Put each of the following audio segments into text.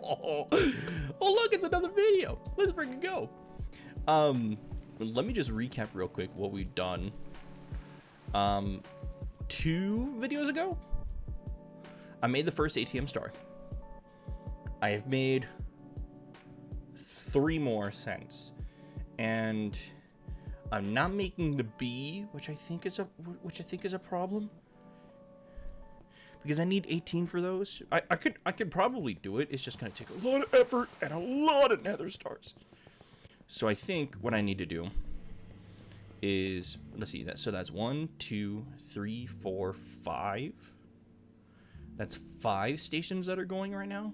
Oh, look, it's another video. Let's freaking go. Let me just recap real quick what we've done. 2 videos ago, I made the first ATM star. I have made 3 more since, and I'm not making the B, which I think is a problem, because I need 18 for those. I could probably do it. It's just gonna take a lot of effort and a lot of nether stars. So I think what I need to do is, let's see, so that's 1, 2, 3, 4, 5. That's 5 stations that are going right now.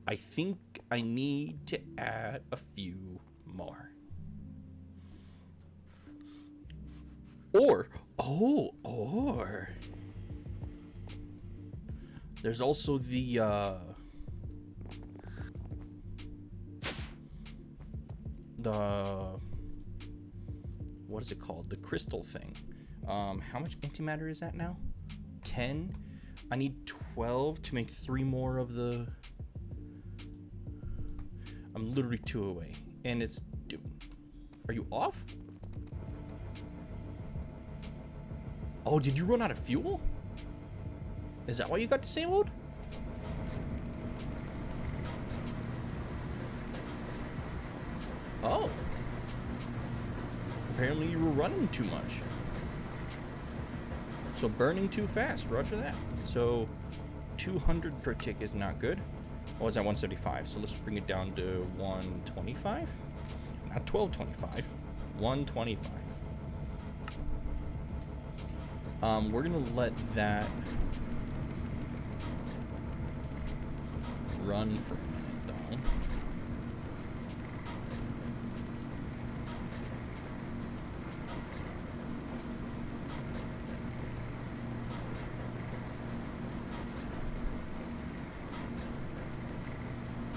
I think I need to add a few more. Or there's also the what is it called? The crystal thing. How much antimatter is that now? 10. I need 12 to make 3 more of the. I'm literally 2 away, and it's. Dude, are you off? Oh, did you run out of fuel? Is that why you got disabled? Oh. Apparently you were running too much. So burning too fast, roger that. So 200 per tick is not good. Oh, it's at 175, so let's bring it down to 125? Not 1225, 125. We're gonna let that run for a minute though.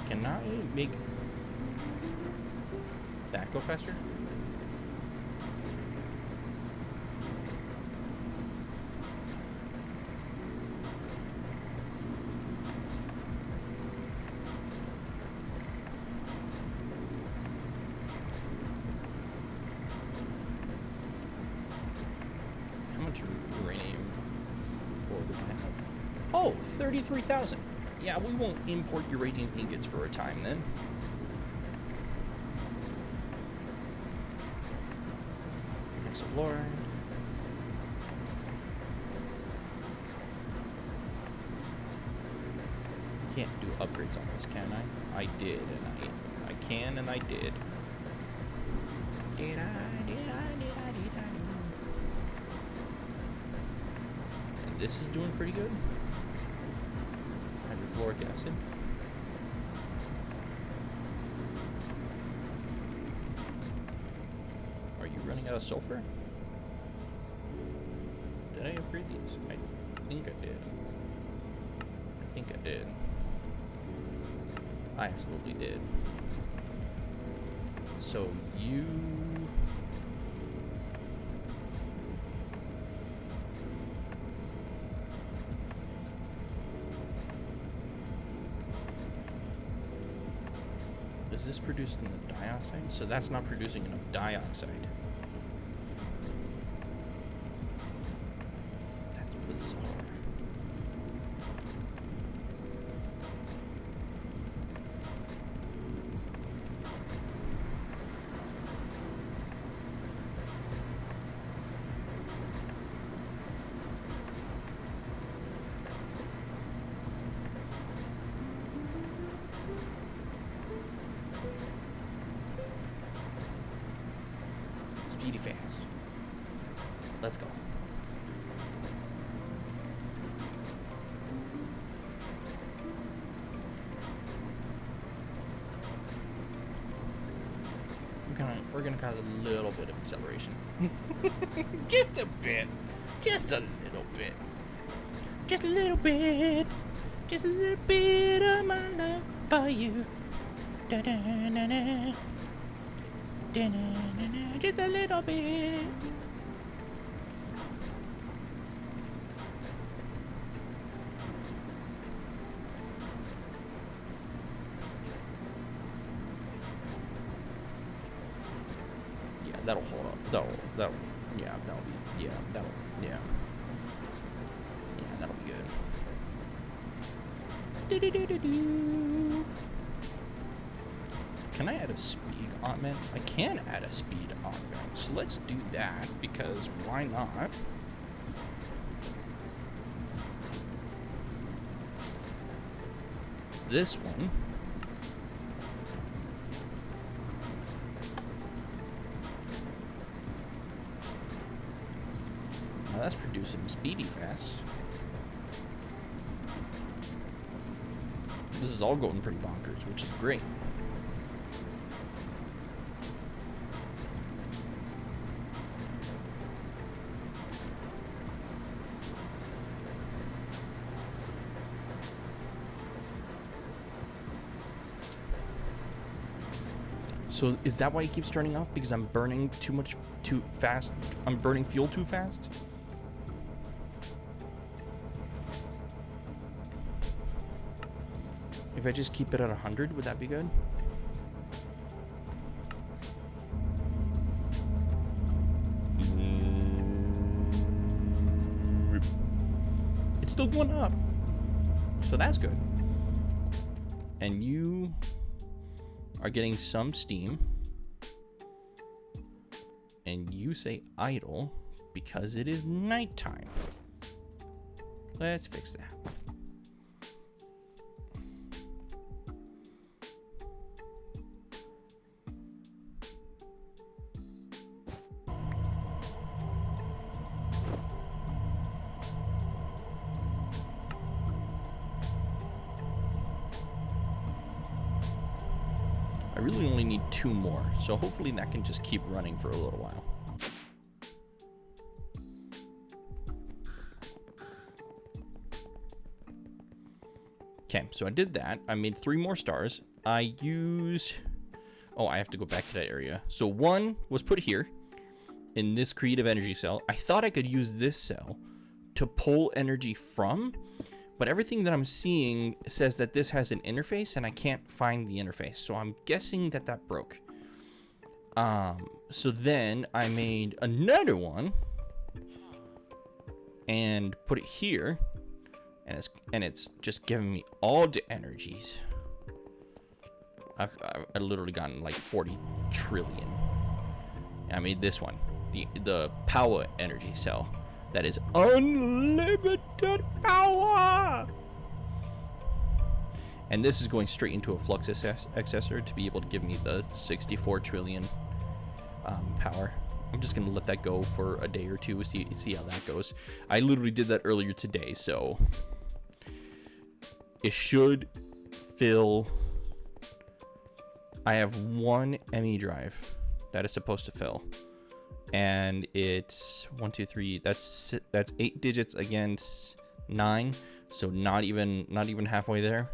Can I make that go faster? How much uranium ore do we have? Oh, 33,000. Yeah, we won't import uranium ingots for a time then. Hexafluoride. Can't do upgrades on this, can I? I did, and I can, and I did. Did I? And this is doing pretty good. Hydrofluoric acid. Are you running out of sulfur? Did I upgrade these? I think I did. I think I did. I absolutely did. So you... Is this producing the dioxide? So that's not producing enough dioxide. That's bizarre. Speedy fast. Let's go. We're gonna cause a little bit of acceleration. Just a bit. Just a little bit. Just a little bit. Just a little bit of my love for you. Da-da-na-na. Da-na-na-na. Just a little bit. that'll hold up. That'll yeah, that'll be yeah. Yeah, that'll be good. Can I add a speed augment? I can add a speed augment, so let's do that, because why not? This one. Now that's producing speedy fast. This is all going pretty bonkers, which is great. So is that why it keeps turning off? Because I'm burning too fast? I'm burning fuel too fast? If I just keep it at 100, would that be good? It's still going up. So that's good. And you are getting some steam, and you say idle because it is nighttime. Let's fix that. I really only need 2 more, so hopefully that can just keep running for a little while. Okay, so I did that. I made 3 more stars. I used... Oh, I have to go back to that area. So 1 was put here in this creative energy cell. I thought I could use this cell to pull energy from, but everything that I'm seeing says that this has an interface, and I can't find the interface. So I'm guessing that that broke. So then I made another one and put it here, and it's just giving me all the energies. I've literally gotten like 40 trillion. I made this one, the power energy cell. That is unlimited power! And this is going straight into a flux accessor to be able to give me the 64 trillion power. I'm just going to let that go for a day or two, see how that goes. I literally did that earlier today, so it should fill. I have 1 ME drive that is supposed to fill. And it's 1, 2, 3. That's 8 digits against 9, so not even halfway there.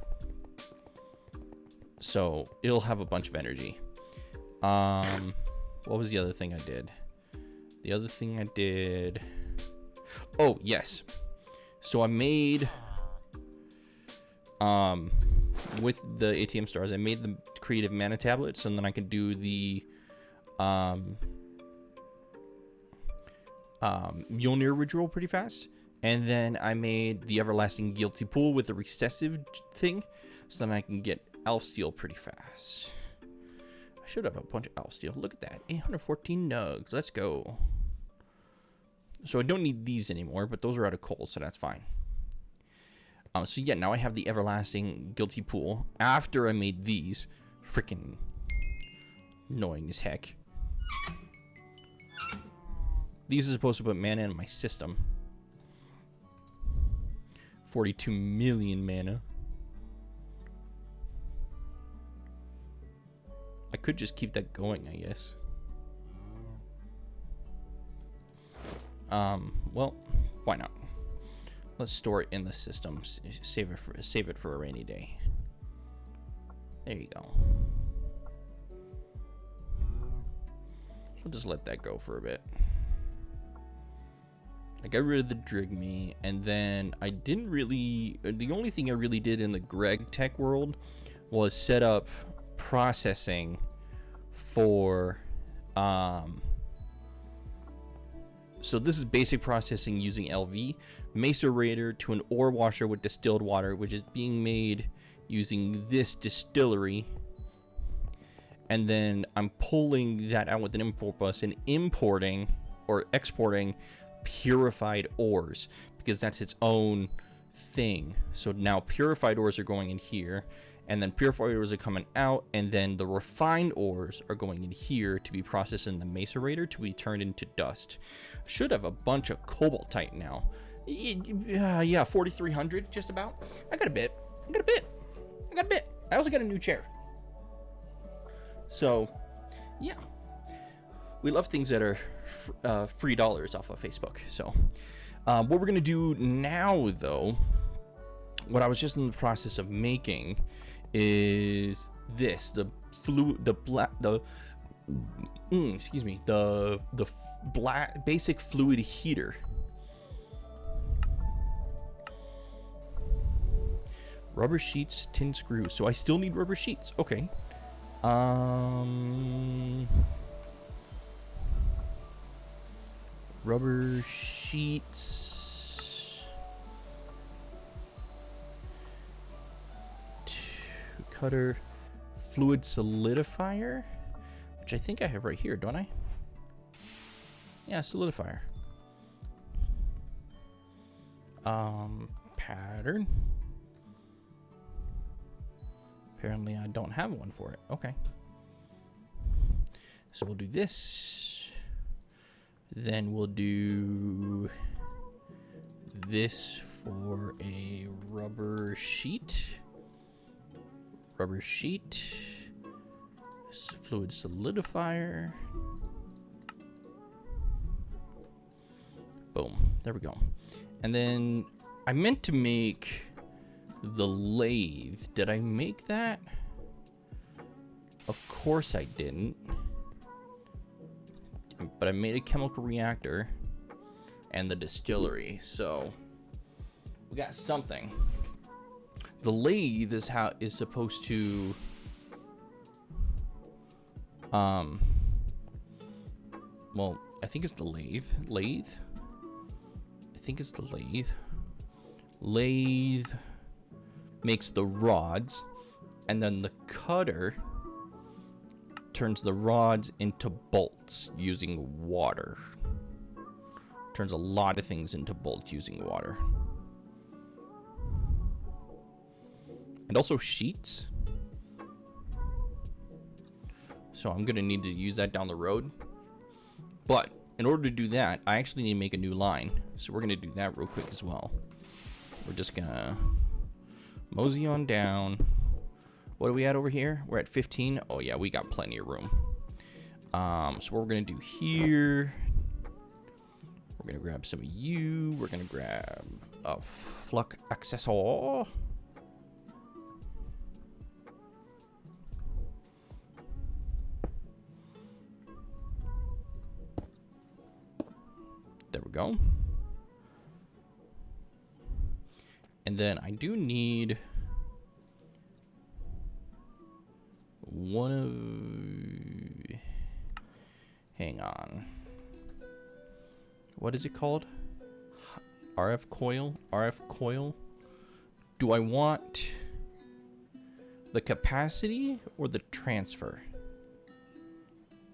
So it'll have a bunch of energy. What was the other thing I did? The other thing I did. Oh yes. So I made with the ATM stars, I made the creative mana tablets, and then I could do the Mjolnir ritual pretty fast. And then I made the everlasting guilty pool with the recessive thing, so then I can get elf steel pretty fast. I should have a bunch of elf steel. Look at that, 814 nugs. Let's go. So I don't need these anymore, but those are out of coal, so that's fine. So yeah, now I have the everlasting guilty pool after I made these. Freaking annoying as heck. These are supposed to put mana in my system. 42 million mana. I could just keep that going, I guess. Well, why not? Let's store it in the system. Save it for a rainy day. There you go. We'll just let that go for a bit. I got rid of the Drigme, and then I didn't really... The only thing I really did in the Greg Tech world was set up processing for So this is basic processing using LV. Macerator to an ore washer with distilled water, which is being made using this distillery. And then I'm pulling that out with an import bus and importing or exporting purified ores, because that's its own thing. So now purified ores are going in here, and then purified ores are coming out, and then the refined ores are going in here to be processed in the macerator to be turned into dust. I should have a bunch of cobaltite now. Yeah, 4,300 just about. I got a bit. I also got a new chair. So, yeah. We love things that are free dollars off of Facebook. So, what we're going to do now, though, what I was just in the process of making is this, black basic fluid heater. Rubber sheets, tin screws. So I still need rubber sheets. Okay. Rubber sheets. Cutter. Fluid solidifier, which I think I have right here, don't I? Yeah, solidifier. Pattern. Apparently I don't have one for it. Okay. So we'll do this. Then we'll do this for a rubber sheet. Rubber sheet. Fluid solidifier. Boom. There we go. And then I meant to make the lathe. Did I make that? Of course I didn't. But I made a chemical reactor and the distillery, so we got something. The lathe is supposed to well, I think it's the lathe. I think it's the lathe. Lathe makes the rods, and then the cutter turns the rods into bolts using water. Turns a lot of things into bolts using water. And also sheets. So I'm gonna need to use that down the road. But in order to do that, I actually need to make a new line. So we're gonna do that real quick as well. We're just gonna mosey on down. What are we at over here? We're at 15. Oh yeah, we got plenty of room. So what we're gonna do here, we're gonna grab some of you. We're gonna grab a flux accessor. There we go. And then I do need one of... Hang on. What is it called? RF coil? RF coil? Do I want the capacity or the transfer?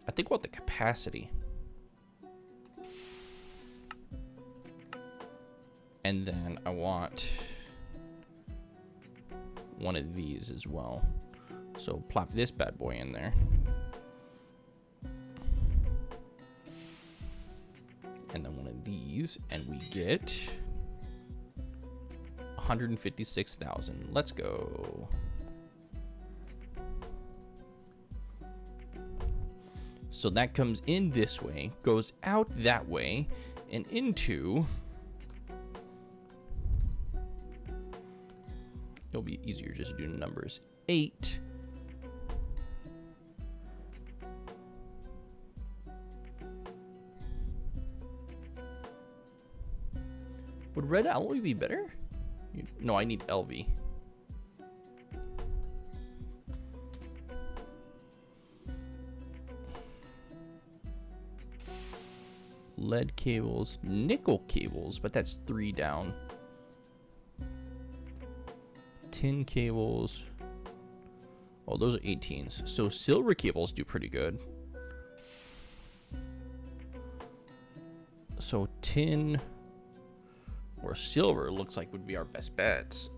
I think I want the capacity. And then I want one of these as well. So plop this bad boy in there. And then one of these, and we get 156,000. Let's go. So that comes in this way, goes out that way, and into... It'll be easier just to do numbers. 8. Would red alloy be better? No, I need LV. Lead cables, nickel cables, but that's 3 down. Tin cables. Oh, those are 18s. So silver cables do pretty good. So tin or silver looks like would be our best bets.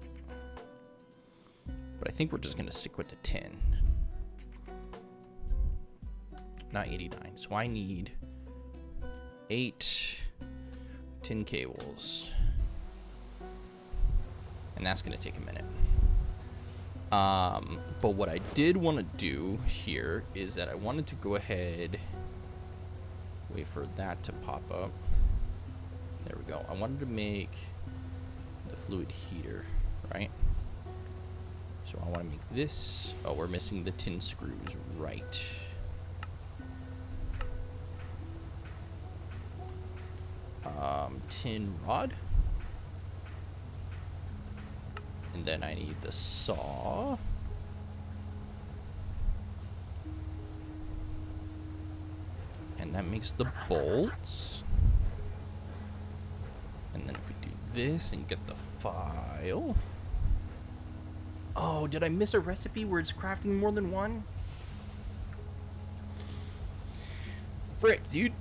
But I think we're just going to stick with the tin. Not 89. So I need 8 tin cables. And that's going to take a minute. But what I did want to do here is that I wanted to go ahead, wait for that to pop up. There we go. I wanted to make the fluid heater, right? So I want to make this. Oh, we're missing the tin screws, right? Tin rod. And then I need the saw. And that makes the bolts. And then if we do this and get the file. Oh, did I miss a recipe where it's crafting more than one? Frick, dude.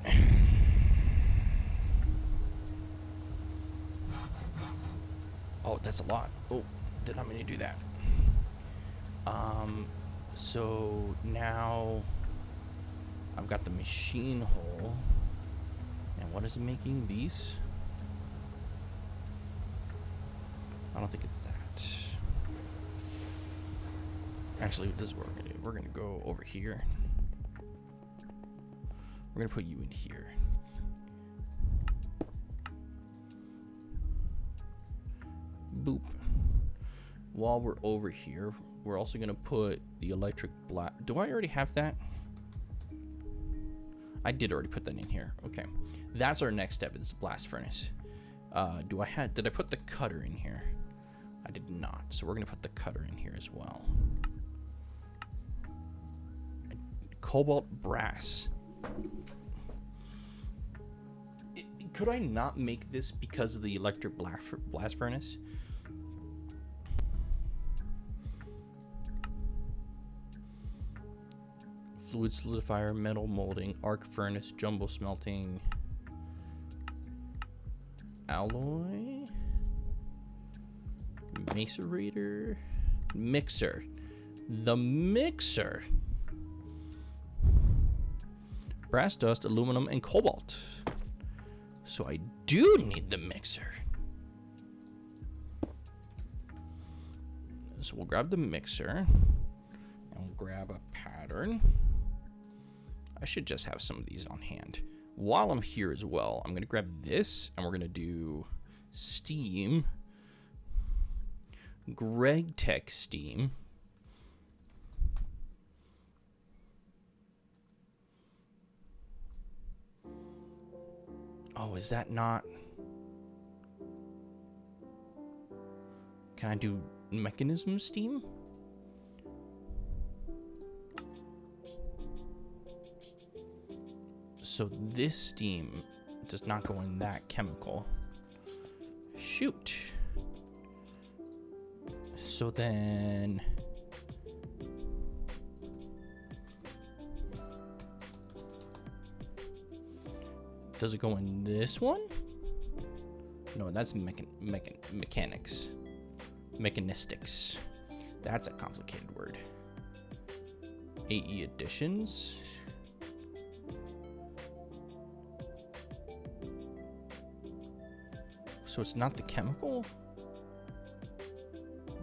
Oh, that's a lot. Oh, did not mean to do that. So now I've got the machine hole. And what is it making? These? I don't think it's that. Actually, this is what we're gonna do. We're gonna go over here. We're gonna put you in here. Boop. While we're over here, we're also gonna put the electric blast. Do I already have that? I did already put that in here. Okay, that's our next step. Is blast furnace. Did I put the cutter in here? I did not. So we're gonna put the cutter in here as well. Cobalt brass. Could I not make this because of the electric blast furnace? Fluid solidifier, metal molding, arc furnace, jumbo smelting, alloy, macerator, mixer. The mixer. Brass dust, aluminum, and cobalt. So I do need the mixer. So we'll grab the mixer and we'll grab a pattern. I should just have some of these on hand. While I'm here as well, I'm going to grab this and we're going to do steam. Greg Tech steam. Oh, is that not? Can I do mechanism steam? So this steam does not go in that chemical. Shoot. So then... does it go in this one? No, that's mechanics. Mechanistics. That's a complicated word. AE additions. So it's not the chemical?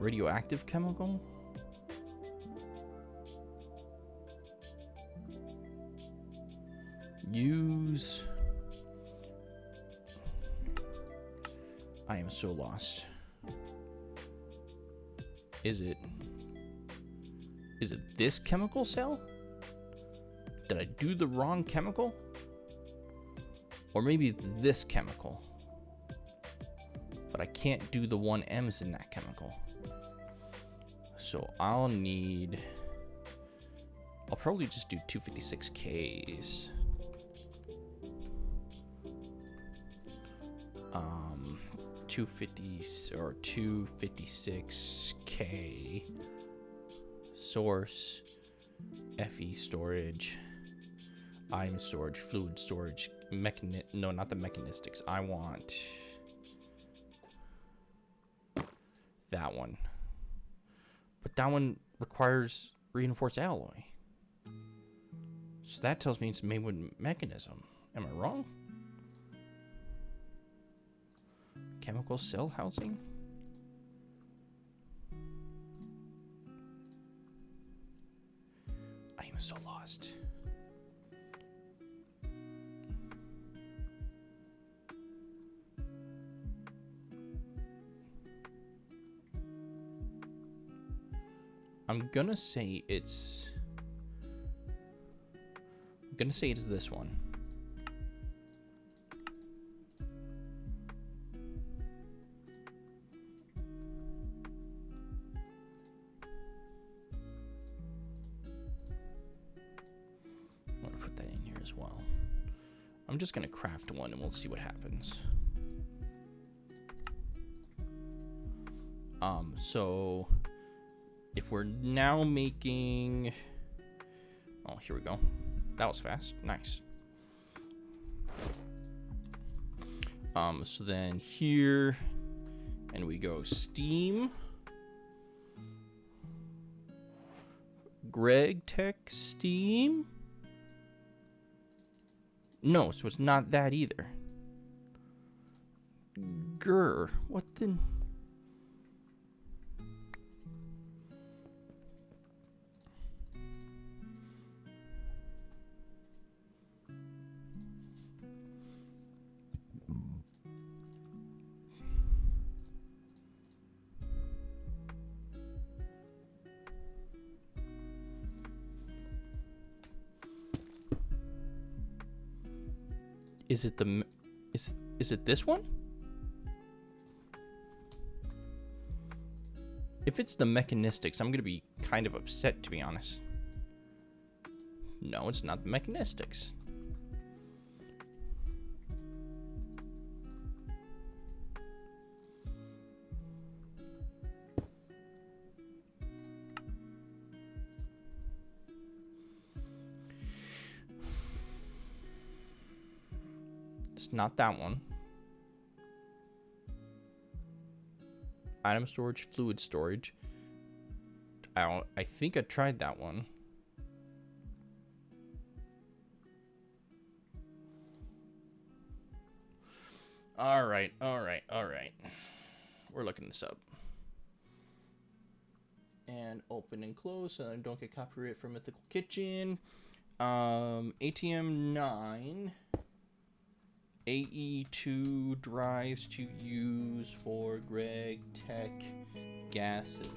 Radioactive chemical? Use... I am so lost. Is it this chemical cell? Did I do the wrong chemical? Or maybe it's this chemical. But I can't do the 1Ms in that chemical. So I'll probably just do 256Ks. 250 or 256K source, FE storage, item storage, fluid storage, no, not the mechanistics. I want that one. But that one requires reinforced alloy. So that tells me it's made with mechanism. Am I wrong? Chemical cell housing? I am so lost. I'm gonna say it's this one. I'm gonna put that in here as well. I'm just gonna craft one and we'll see what happens. So if we're now making, oh, here we go. That was fast. Nice. So then here, and we go steam. Greg Tech steam. No, so it's not that either. Grr. What the? Is it the is it this one? If it's the mechanistics, I'm gonna be kind of upset, to be honest. No, it's not the mechanistics. It's not that one. Item storage, fluid storage. I think I tried that one. All right. We're looking this up. And open and close so I don't get copyright from Mythical Kitchen. ATM 9. AE2 drives to use for Greg Tech gases.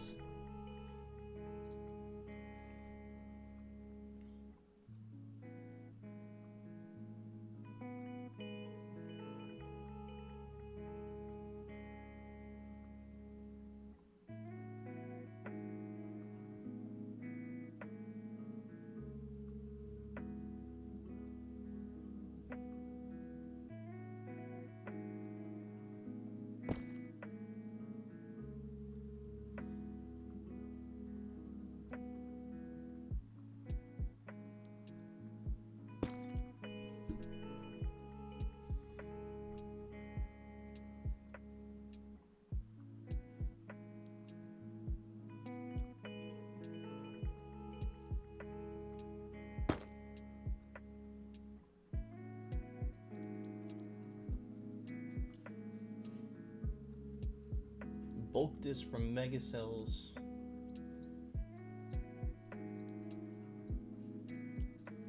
Bulk this from megacells.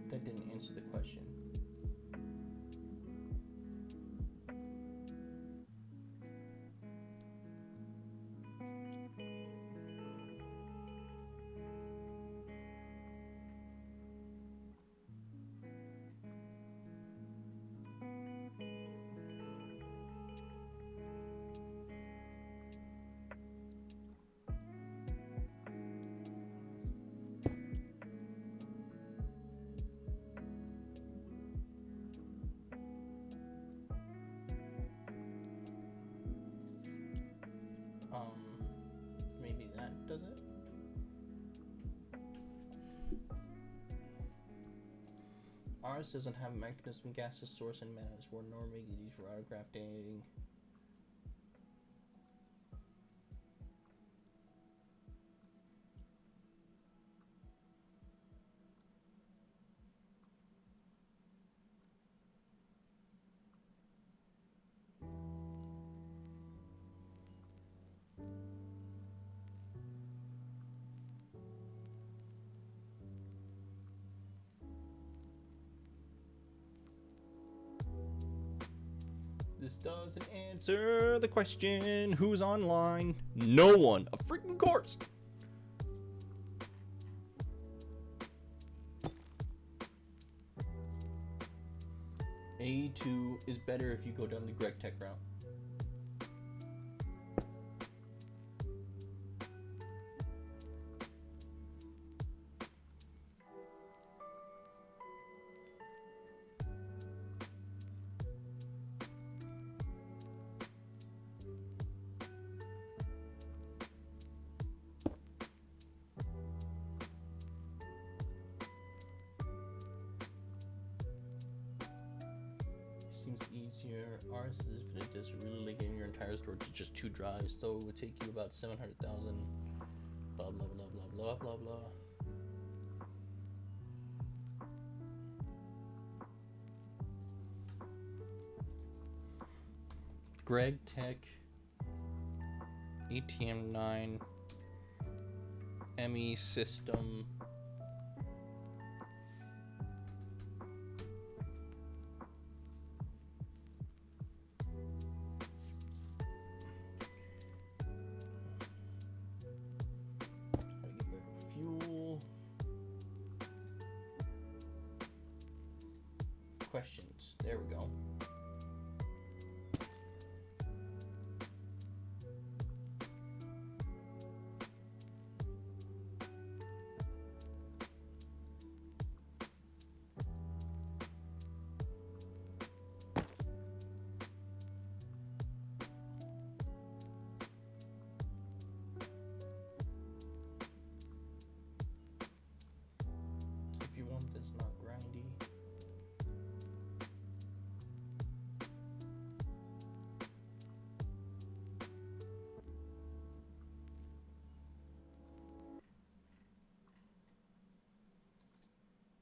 That didn't answer the question. ours doesn't have a mechanism, gaseous source, and matters. We're normally used for autografting. This doesn't answer the question. Who's online? No one. A freaking course. A2 is better if you go down the Greg Tech route. Seems easier. Ours is if it does really like in your entire storage, it's just 2 drives, so it would take you about 700,000. Blah blah blah blah blah blah blah. Greg Tech ATM 9 ME system. Questions. There we go. If you want this not grindy.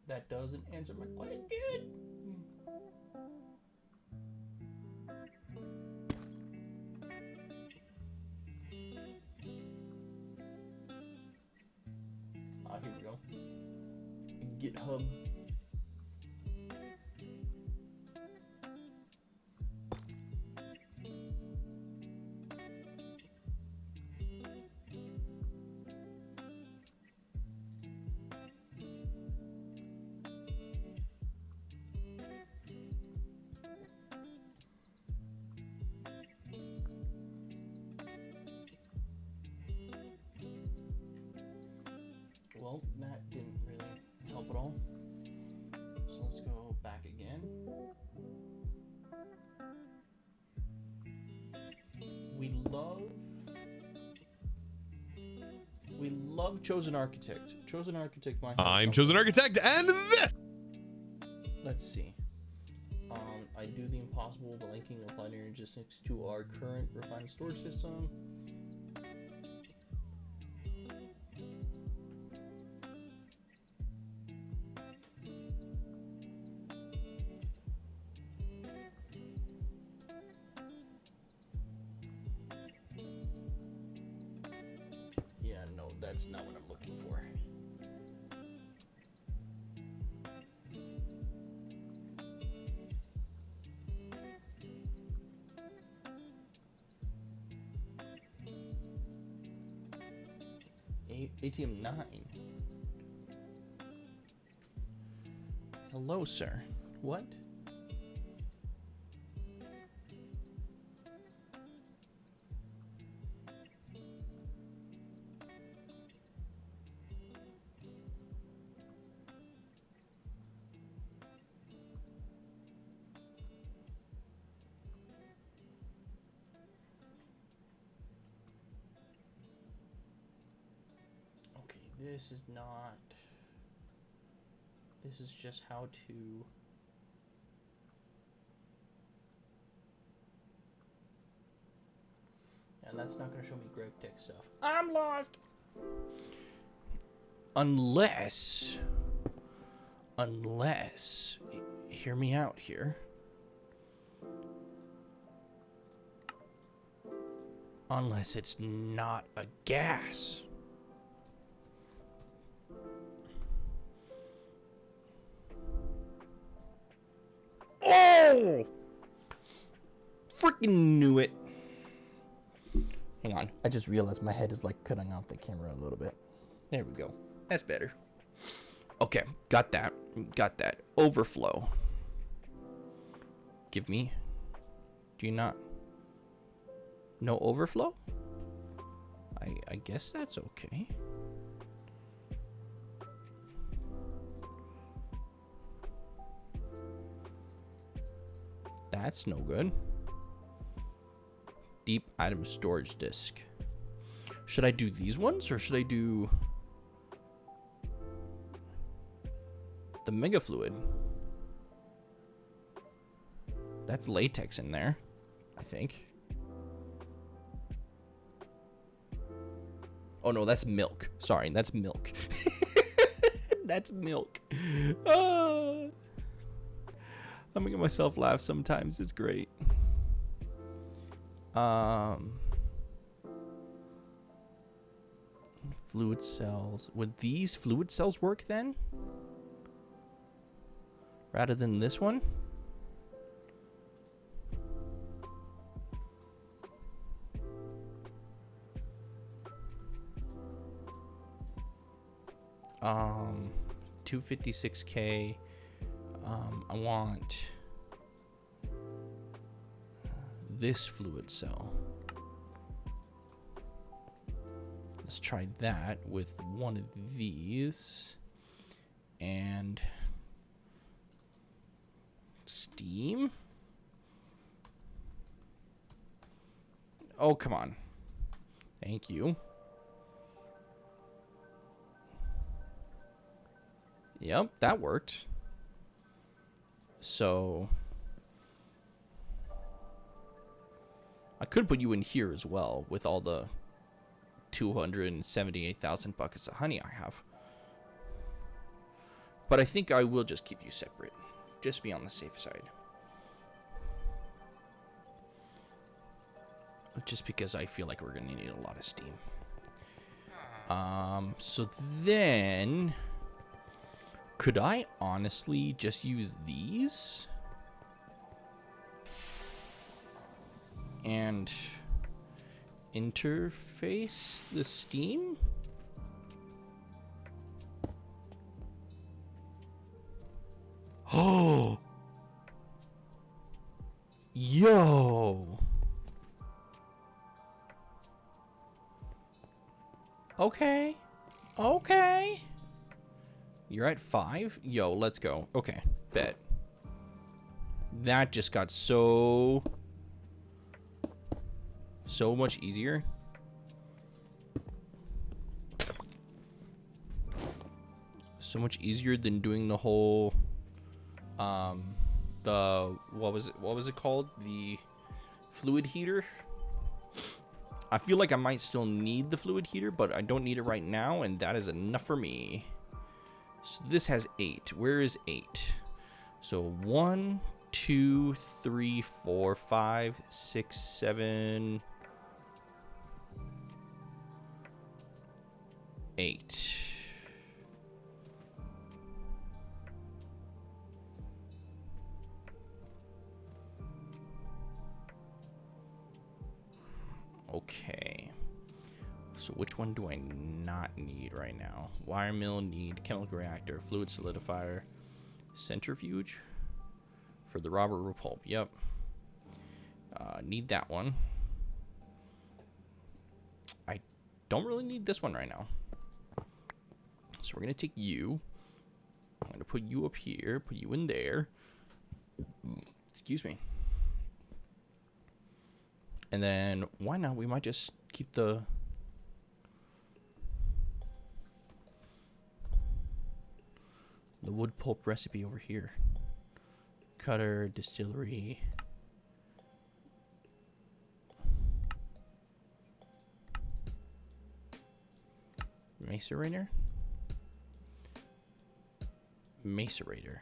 That doesn't answer my question. Here we go. GitHub. Well, that didn't really help at all. So let's go back again. We love Chosen Architect. Chosen Architect might have I'm something. Chosen Architect, and this! Let's see. I do the impossible by linking applied logistics to our current refined storage system. Yeah, no, that's not what I'm looking for. ATM 9. Hello, sir. What? This is not. This is just how to And that's not going to show me Greg Tech stuff. I'm lost. Unless, hear me out here. Unless it's not a gas. Oh! Freaking knew it. Hang on. I just realized my head is like cutting off the camera a little bit. There we go. That's better. Okay. Got that. Got that. Overflow. Give me. Do you not? No overflow? I guess that's okay. That's no good. Deep item storage disk. Should I do these ones or should I do the mega fluid? That's latex in there, I think. Oh no, that's milk. Sorry, that's milk. That's milk. I'm making myself laugh sometimes. It's great. Fluid cells. Would these fluid cells work then? Rather than this one? Um, 256K. I want this fluid cell. Let's try that with one of these. And steam. Oh, come on. Thank you. Yep, that worked. So I could put you in here as well with all the 278,000 buckets of honey I have. But I think I will just keep you separate. Just be on the safe side. Just because I feel like we're going to need a lot of steam. So then, could I honestly just use these? And interface the steam? Oh! Yo! Okay. Okay. You're at 5? Yo, let's go. Okay, bet. That just got so much easier. So much easier than doing the whole what was it called? The fluid heater. I feel like I might still need the fluid heater, but I don't need it right now, and that is enough for me. So this has 8. Where is 8? So 1, 2, 3, 4, 5, 6, 7, 8. Okay. So which one do I not need right now? Wire mill, need chemical reactor, fluid solidifier, centrifuge for the Robert Repulp. Yep. Need that one. I don't really need this one right now. So we're going to take you. I'm going to put you up here, put you in there. Excuse me. And then, why not? We might just keep the wood pulp recipe over here. Cutter, distillery. Macerator. Macerator.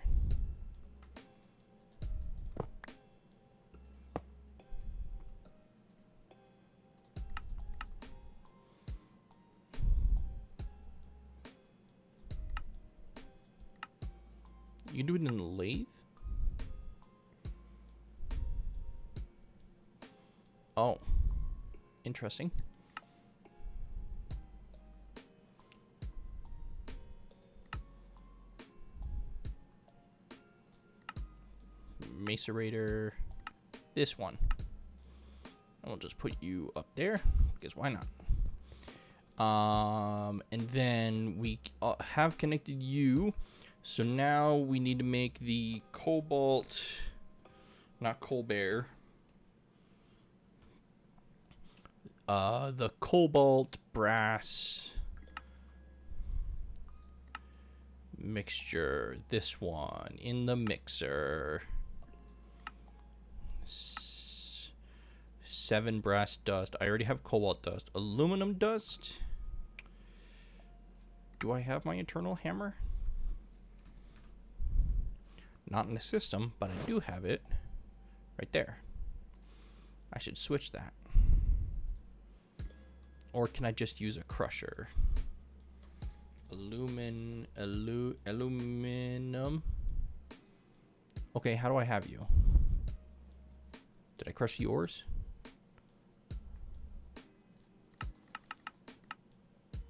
You can do it in the lathe? Oh. Interesting. Macerator. This one. And we'll just put you up there, because why not? And then we have connected you. So now we need to make the cobalt, not Colbert. The cobalt brass mixture. This one in the mixer. 7 brass dust. I already have cobalt dust. Aluminum dust. Do I have my eternal hammer? Not in the system, but I do have it right there. I should switch that. Or can I just use a crusher? Aluminum. Okay, how do I have you? Did I crush yours?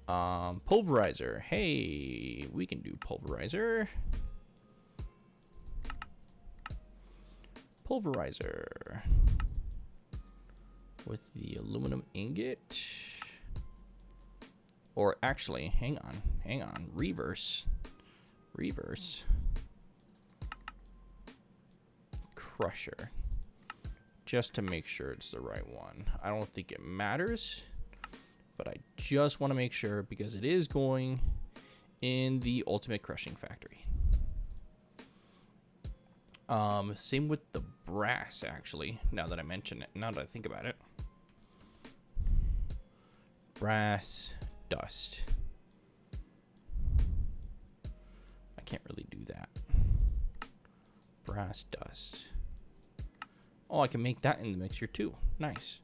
Pulverizer. Hey, we can do pulverizer. Pulverizer. With the aluminum ingot. Or actually, hang on. Reverse. Crusher. Just to make sure it's the right one. I don't think it matters, but I just want to make sure because it is going in the ultimate crushing factory. Same with the brass, actually, now that I mention it, now that I think about it. Brass dust. I can't really do that. Brass dust. Oh, I can make that in the mixture too. Nice.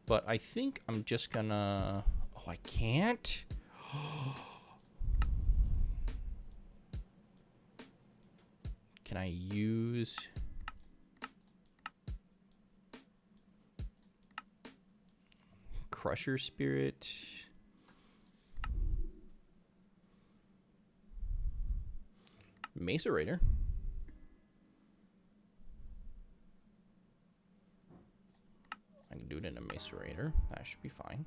But I think I'm just gonna... Oh, I can't? Can I use... Crusher Spirit? Macerator. I can do it in a macerator. That should be fine.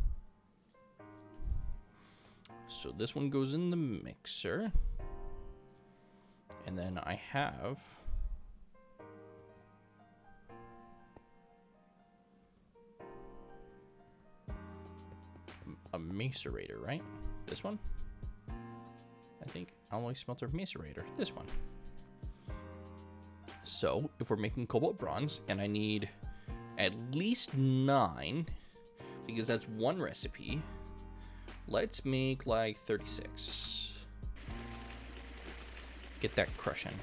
So this one goes in the mixer. And then I have... a macerator, right? This one? I think alloy smelter macerator. This one. So if we're making cobalt bronze and I need at least 9 because that's one recipe, let's make like 36. Get that crushing.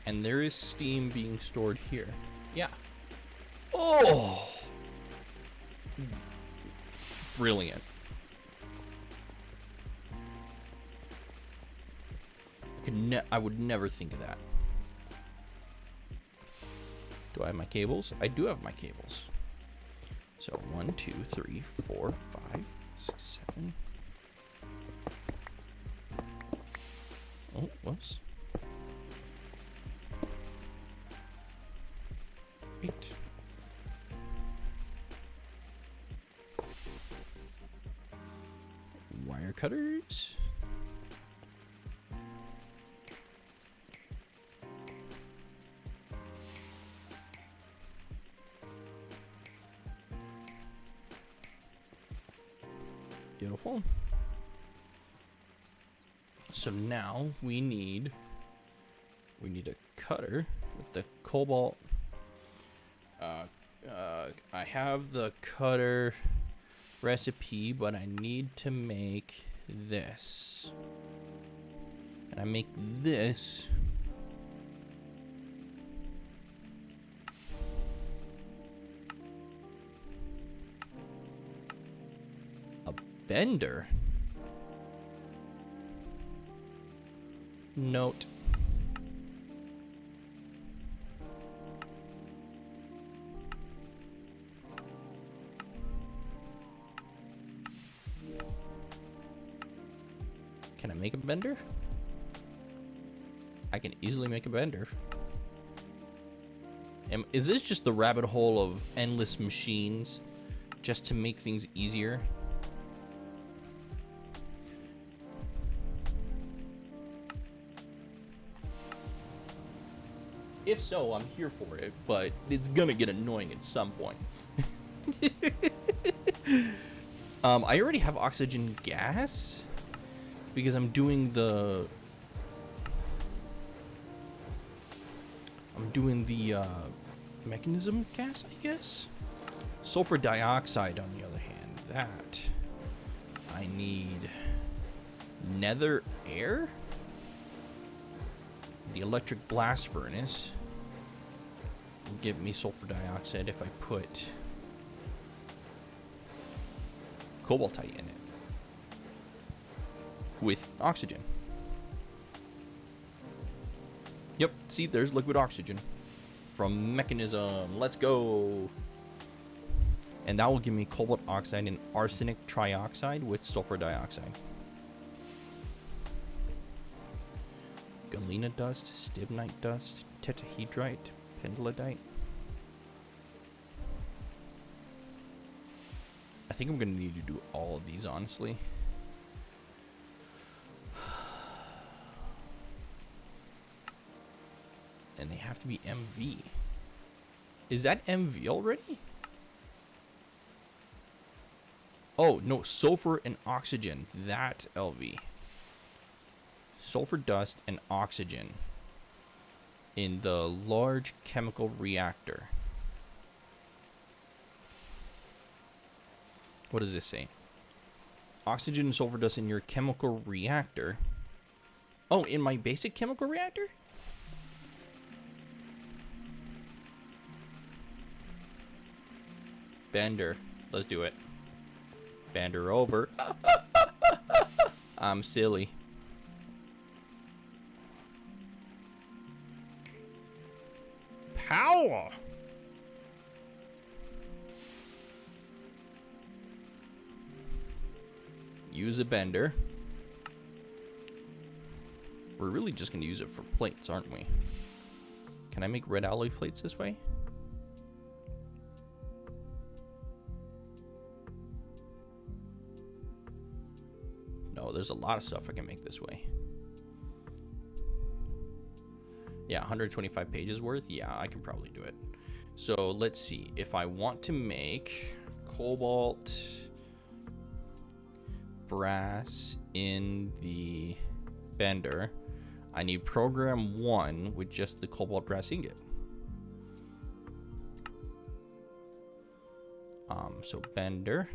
And there is steam being stored here. Yeah. Oh! Brilliant. I would never think of that. Do I have my cables? I do have my cables. So 1, 2, 3, 4, 5, 6, 7. Oh, whoops. 8. Wire cutters. Beautiful. So now we need a cutter with the cobalt. I have the cutter recipe, but I need to make this. And I make this a bender. Note. Can I make a bender? I can easily make a bender. Is this just the rabbit hole of endless machines just to make things easier? If so, I'm here for it, but it's gonna get annoying at some point. I already have oxygen gas because I'm doing the mechanism gas, I guess. Sulfur dioxide, on the other hand, that I need nether air. The electric blast furnace will give me sulfur dioxide if I put cobaltite in it with oxygen. Yep, see, there's liquid oxygen from mechanism. Let's go. And that will give me cobalt oxide and arsenic trioxide with sulfur dioxide. Galena dust, stibnite dust, tetrahedrite, pentlandite. I think I'm going to need to do all of these, honestly. And they have to be MV. Is that MV already? Oh, no, sulfur and oxygen. That's LV. Sulfur dust and oxygen in the large chemical reactor. What does this say? Oxygen and sulfur dust in your chemical reactor. Oh, in my basic chemical reactor? Bender. Let's do it. Bender over. I'm silly. Power. Use a bender. We're really just going to use it for plates, aren't we? Can I make red alloy plates this way? No, there's a lot of stuff I can make this way. Yeah, 125 pages worth. Yeah, I can probably do it. So let's see. If I want to make cobalt brass in the bender, I need program 1 with just the cobalt brass ingot. So bender.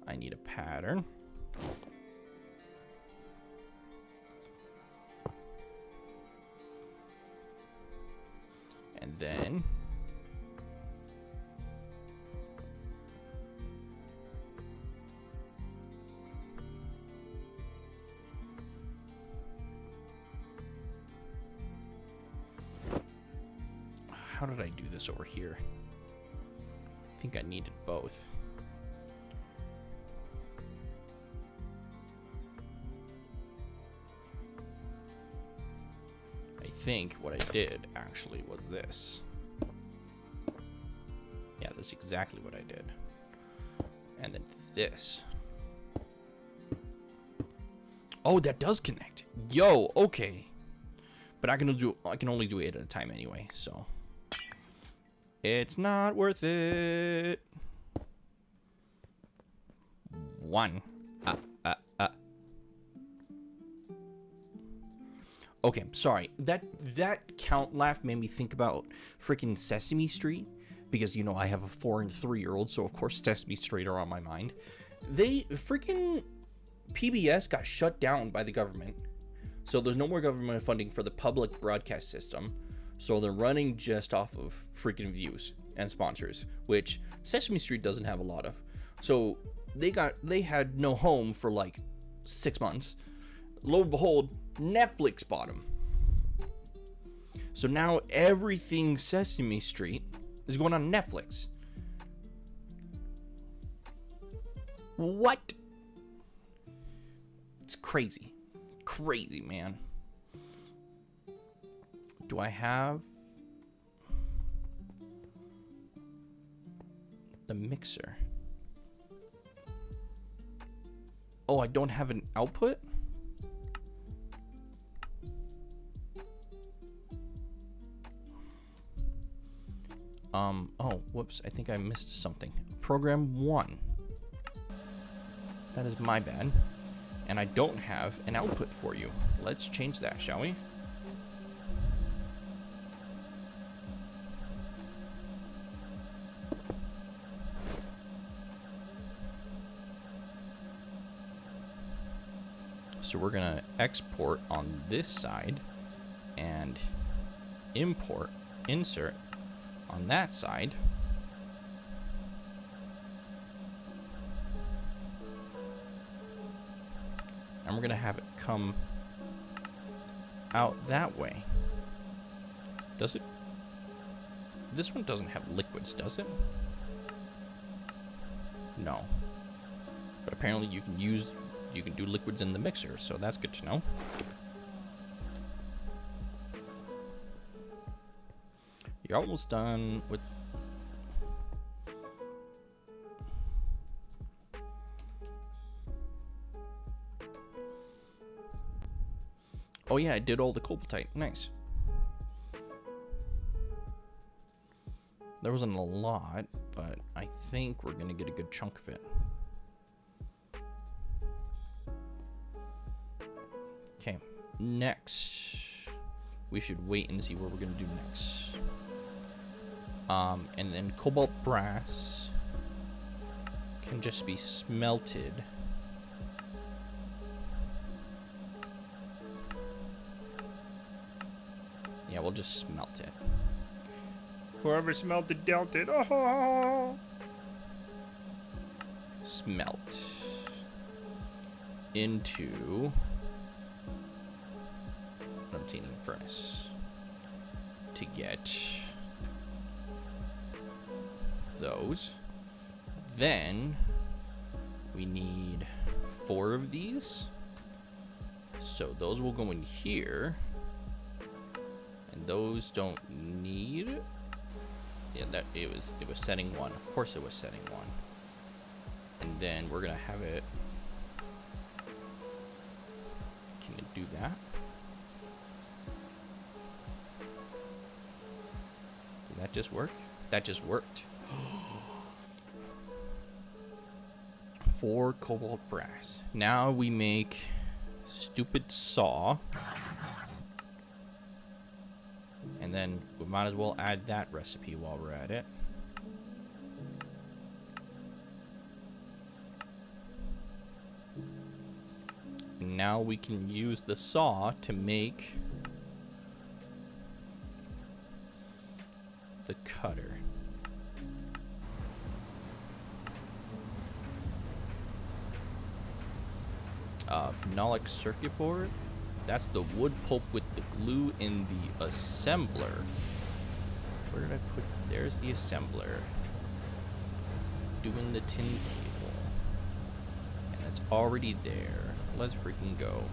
I need a pattern. And then how did I do this over here? I think I needed both. I think what I did actually was this. Yeah, that's exactly what I did. And then this. Oh, that does connect. Yo, okay. But I can only do 8 at a time anyway, so it's not worth it. 1. Okay, sorry. That count laugh made me think about freaking Sesame Street, because you know I have a 4 and 3-year-old, so of course Sesame Street are on my mind. They freaking PBS got shut down by the government, so there's no more government funding for the public broadcast system. So they're running just off of freaking views and sponsors, which Sesame Street doesn't have a lot of. So they had no home for like 6 months. Lo and behold, Netflix bought them. So now everything Sesame Street is going on Netflix. What? It's crazy. Crazy, man. Do I have the mixer? Oh, I don't have an output? Oh, whoops, I think I missed something. Program 1. That is my bad. And I don't have an output for you. Let's change that, shall we? So we're gonna export on this side and insert on that side. And we're gonna have it come out that way. Does it? This one doesn't have liquids, does it? No. But apparently you can do liquids in the mixer, so that's good to know. You're almost done with... Oh yeah, I did all the cobaltite. Nice. There wasn't a lot, but I think we're gonna get a good chunk of it. Okay, next. We should wait and see what we're gonna do next. And then cobalt brass can just be smelted. Yeah, we'll just smelt it. Whoever smelted dealt it. Oh. Smelt into an obtaining furnace to get those. Then we need 4 of these, so those will go in here, and those don't need it. Yeah, that it was setting 1. Of course it was setting 1. And then we're gonna have it. Can it do that? Did that just work? That just worked. 4 cobalt brass. Now we make stupid saw. And then we might as well add that recipe while we're at it. And now we can use the saw to make the cutter. Phenolic circuit board. That's the wood pulp with the glue in the assembler. Where did I put? There's the assembler. Doing the tin cable. And it's already there. Let's freaking go.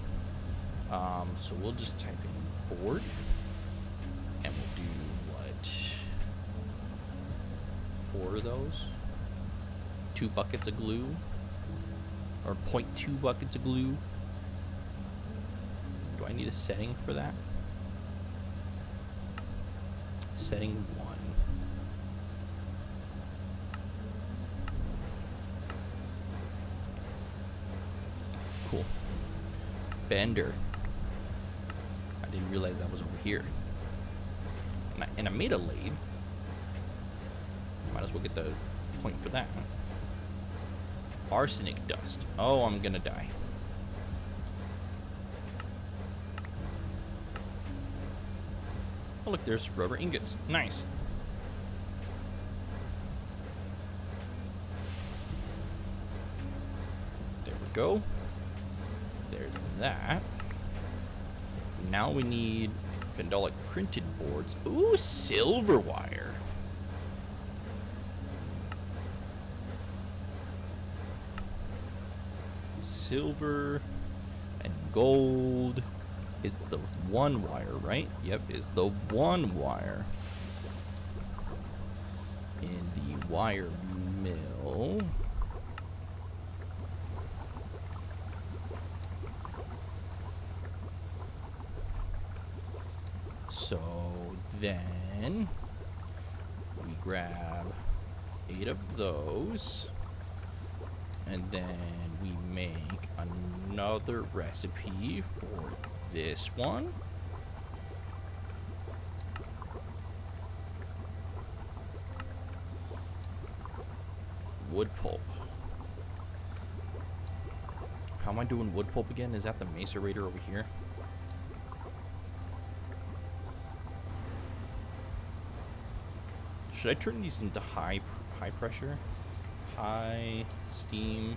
So we'll just type in board. And we'll do what? 4 of those. 2 buckets of glue. Or 0.2 buckets of glue. Do I need a setting for that? Setting 1. cool. Bender. I didn't realize that was over here. And I made a lathe. Might as well get the point for that. Arsenic dust. Oh, I'm gonna die. Oh, look, there's rubber ingots. Nice. There we go. There's that. Now we need Fendalic printed boards. Ooh, silver wire. Silver and gold is the one wire, right? Yep, is the one wire in the wire mill. So then we grab 8 of those, and then we make another recipe for this one. Wood pulp. How am I doing wood pulp again? Is that the macerator over here? Should I turn these into high pressure? High steam.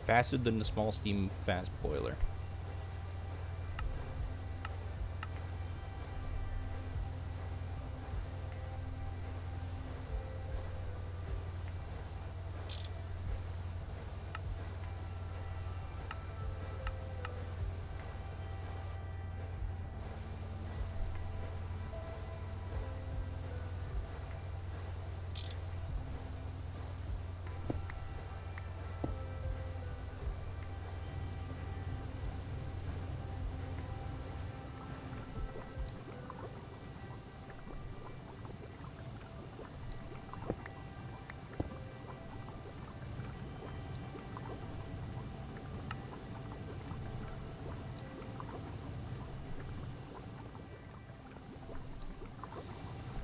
Faster than the small steam fast boiler.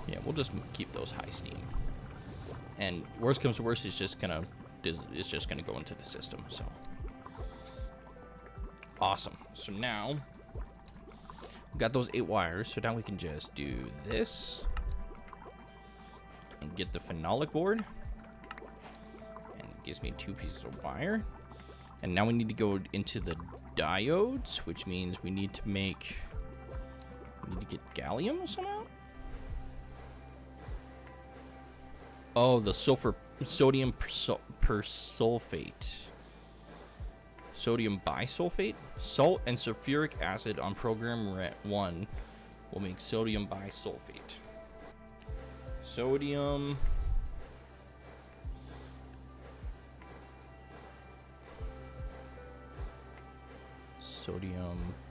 Yeah, we'll just keep those high steam. And worst comes to worst, it's just gonna go into the system. So awesome. So now we got those 8 wires. So now we can just do this and get the phenolic board. And it gives me 2 pieces of wire. And now we need to go into the diodes, which means we need to get gallium somehow. Oh, the sodium persulfate. Sodium bisulfate? Salt and sulfuric acid on program 1 will make sodium bisulfate. Sodium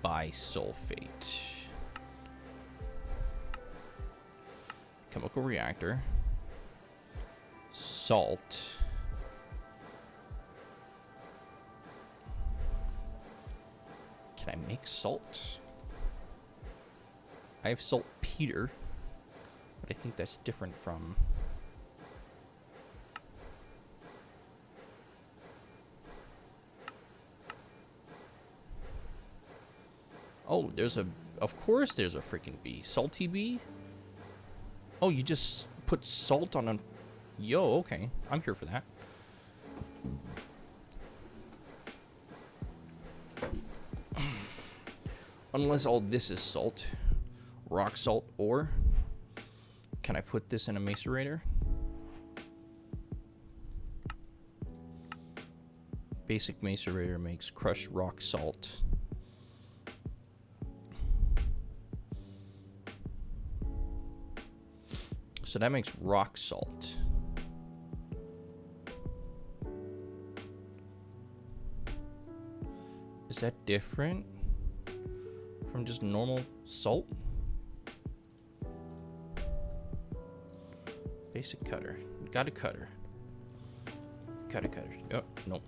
bisulfate. Chemical reactor. Salt. Can I make salt? I have saltpeter, but I think that's different from... Oh, of course there's a freaking bee. Salty bee? Oh, you just put salt on a... Yo, okay. I'm here for that. Unless all this is salt. Rock salt ore. Can I put this in a macerator? Basic macerator makes crushed rock salt. So that makes rock salt. Is that different from just normal salt? Basic cutter. Got a cutter. Cutter. Oh, nope.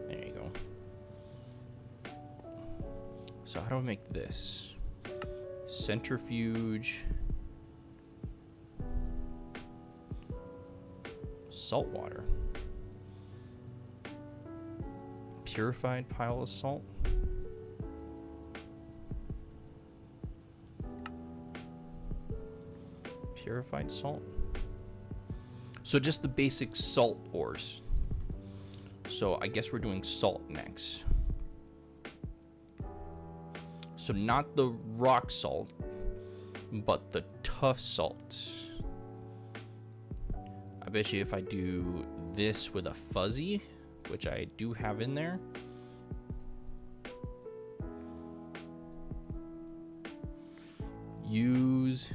There you go. So how do I make this? Centrifuge. Salt water. Purified pile of salt. Purified salt. So just the basic salt ores. So I guess we're doing salt next. So not the rock salt, but the tough salt. I bet you if I do this with a fuzzy, which I do have in there. Use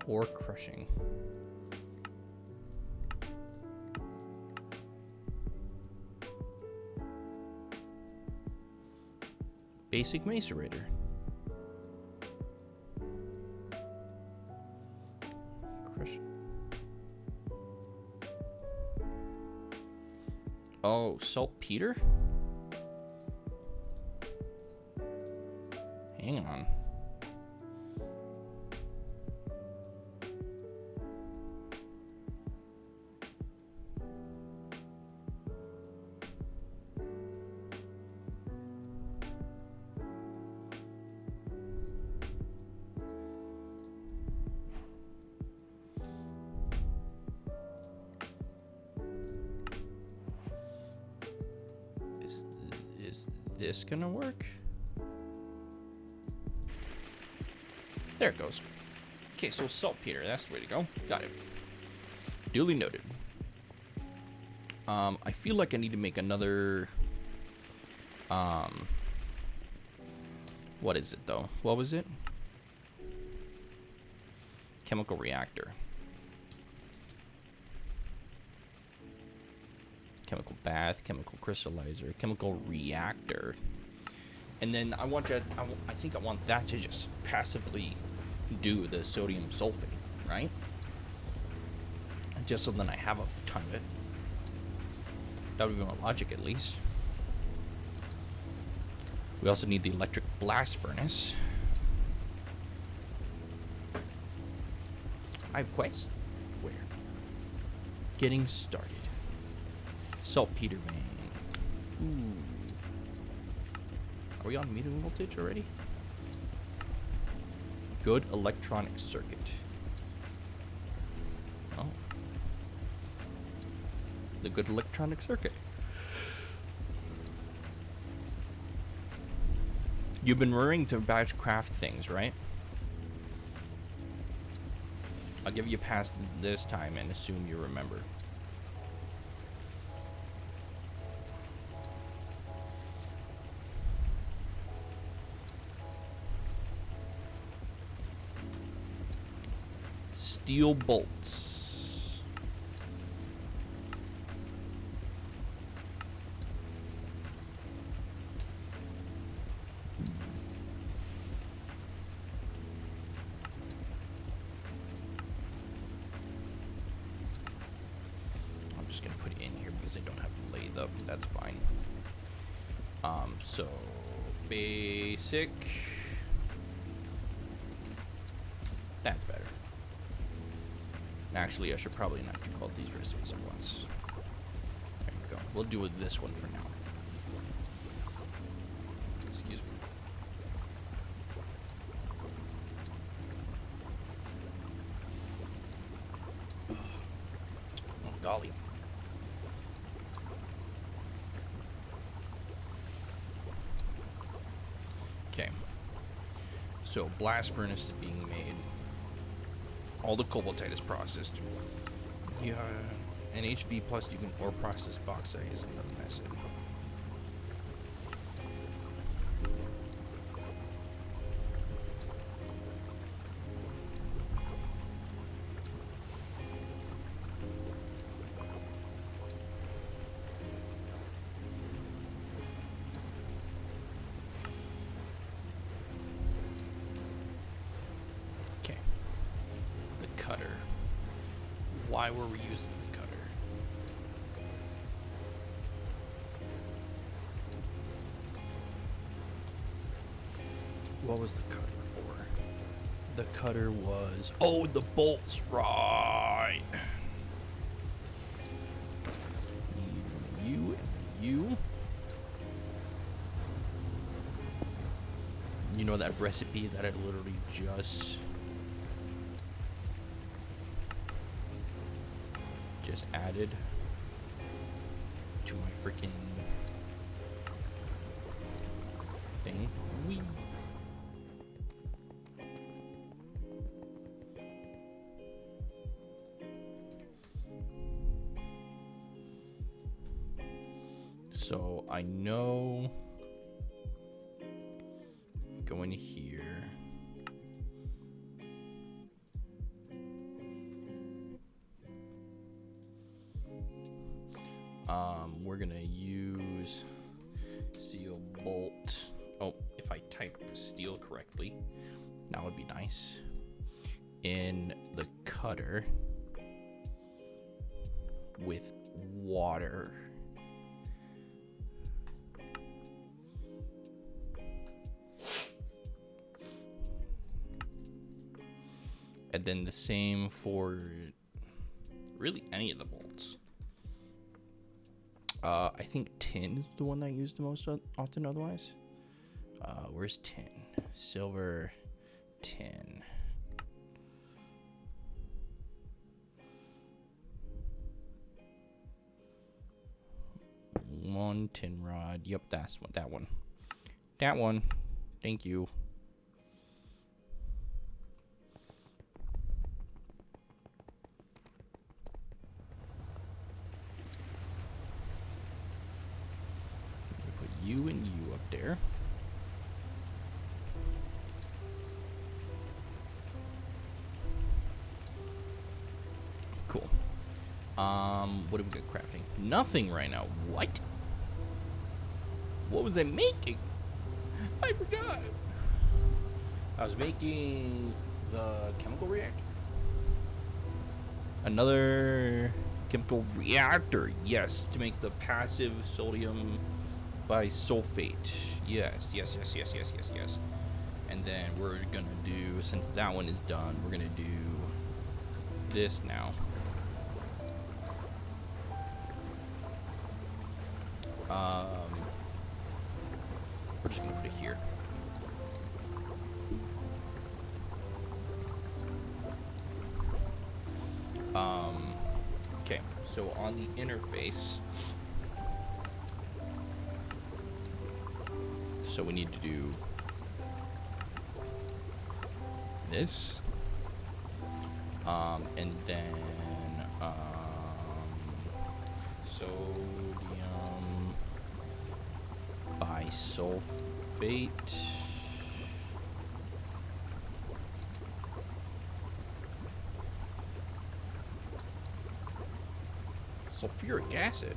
ore crushing. Basic macerator. Crush. Oh, saltpeter? Hang on. Is this gonna work? There it goes. Okay, so saltpeter, that's the way to go. Got it. Duly noted. I feel like I need to make another. What is it though? What was it? Chemical reactor. Chemical bath, chemical crystallizer, chemical reactor. And then I want to, I think I want that to just passively do the sodium sulfate, right? Just so then I have a ton of it. That would be my logic at least. We also need the electric blast furnace. I have quests. Where? Getting started. Saltpeter vein. Ooh. Are we on medium voltage already? Good electronic circuit. Oh. The good electronic circuit. You've been referring to batch craft things, right? I'll give you a pass this time and assume you remember. Steel bolts. I'm just gonna put it in here because I don't have it laid up. That's fine. So basic. That's better. Actually, I should probably not do all these recipes at once. There you go. We'll do with this one for now. Excuse me. Oh, golly. Okay. So, blast furnace is being made. All the cobaltite is processed. Yeah. And HV plus you can or process bauxite is another method. Okay. The cutter. Why were we using the cutter? What was the cutter for? The cutter was... Oh, the bolts, right. You. You know that recipe that I literally just added to my freaking thing. Whee. So I know go in here. We're gonna use steel bolt. Oh, if I type steel correctly, that would be nice. In the cutter with water. And then the same for really any of the bolts. I think tin is the one that I use the most often otherwise. Where's tin? Silver, tin. One tin rod. Yep, that's one. That one. That one. Thank you. Put you and you up there. Cool. What do we got crafting? Nothing right now. What? What was I making? I forgot. I was making the chemical reactor. Another chemical reactor, yes, to make the passive sodium bisulfate. Yes. And then we're gonna do, since that one is done, we're gonna do this now. We're just gonna put it here. Okay, so on the interface, so we need to do this, and then sodium bisulfate. Sulfuric acid.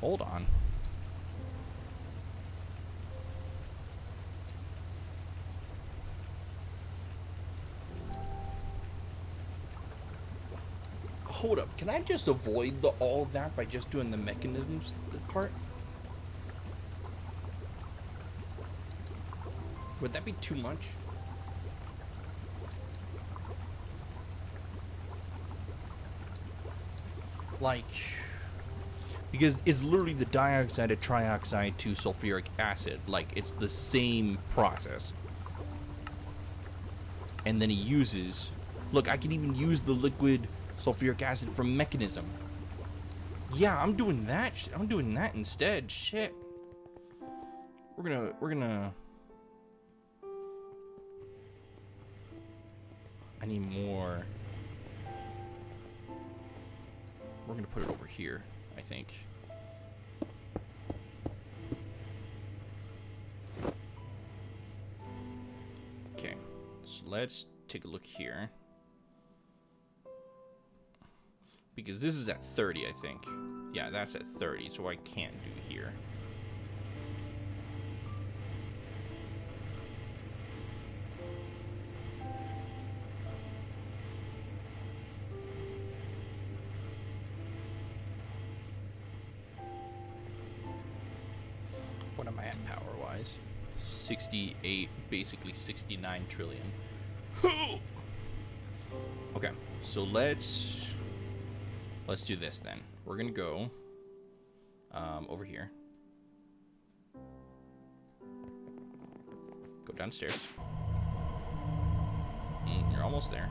Hold on. Hold up. Can I just avoid all of that by just doing the mechanisms part? Would that be too much? Like, because it's literally the dioxide of trioxide to sulfuric acid. Like, it's the same process. And then he uses... Look, I can even use the liquid sulfuric acid from mechanism. Yeah, I'm doing that. I'm doing that instead. Shit. We're gonna... I need more. We're gonna put it over here, I think. Okay, so let's take a look here. Because this is at 30, I think. Yeah, that's at 30, so I can't do here. What am I at power-wise? 68, basically 69 trillion. Okay, so let's do this then. We're gonna go over here. Go downstairs. You're almost there.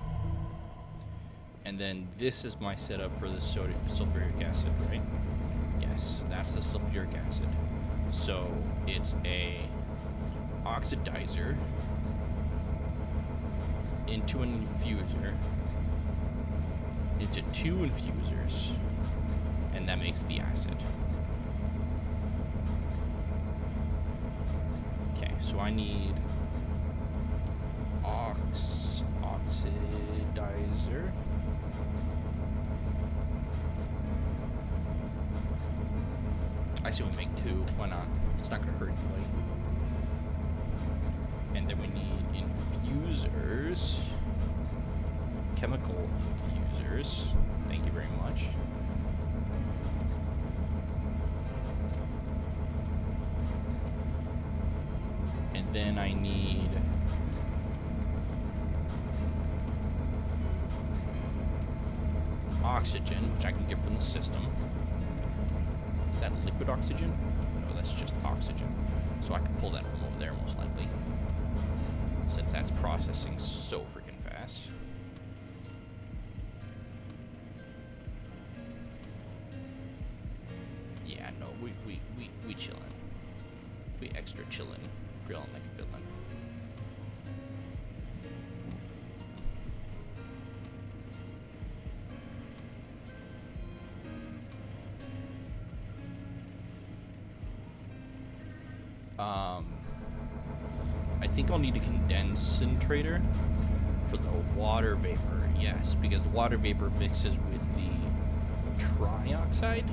And then this is my setup for the sulfuric acid, right? Yes, that's the sulfuric acid. So it's a oxidizer into an infuser, into 2 infusers, and that makes the acid. Okay, so I need oxidizer. I say we make 2. Why not? It's not gonna hurt anybody. And then we need infusers. Chemical infusers. Thank you very much. And then I need oxygen, which I can get from the system. Is that liquid oxygen? No, that's just oxygen. So I can pull that from over there most likely, since that's processing so freaking fast. Yeah, no, we chillin'. We extra chillin', grillin' like a villain. I think I'll need a condensator for the water vapor, yes, because the water vapor mixes with the trioxide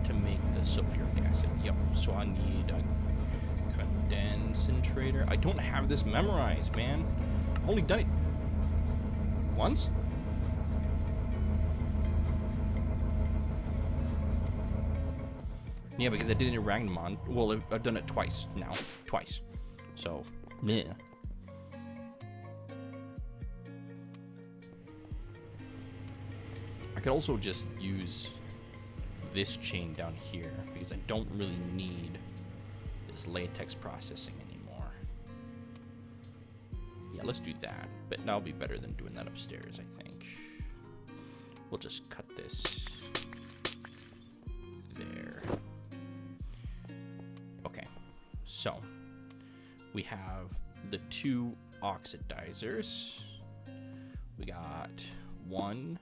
to make the sulfuric acid. Yep, so I need a condensator. I don't have this memorized, man. I've only done it once. Yeah, because I did it in Ragnar. Well, I've done it twice now. Twice. So, meh. I could also just use this chain down here, because I don't really need this latex processing anymore. Yeah, let's do that. But that'll be better than doing that upstairs, I think. We'll just cut this there. Okay, so we have the 2 oxidizers. We got 1,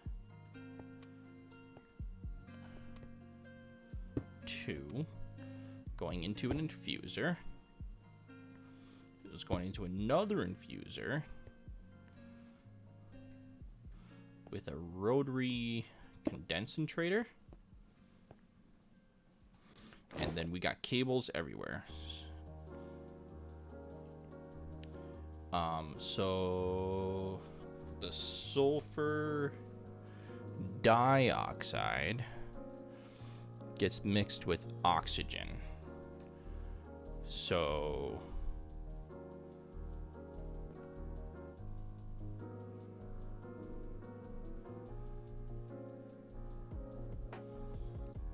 2 going into an infuser. It was going into another infuser with a rotary condensator. And then we got cables everywhere. So the sulfur dioxide gets mixed with oxygen. So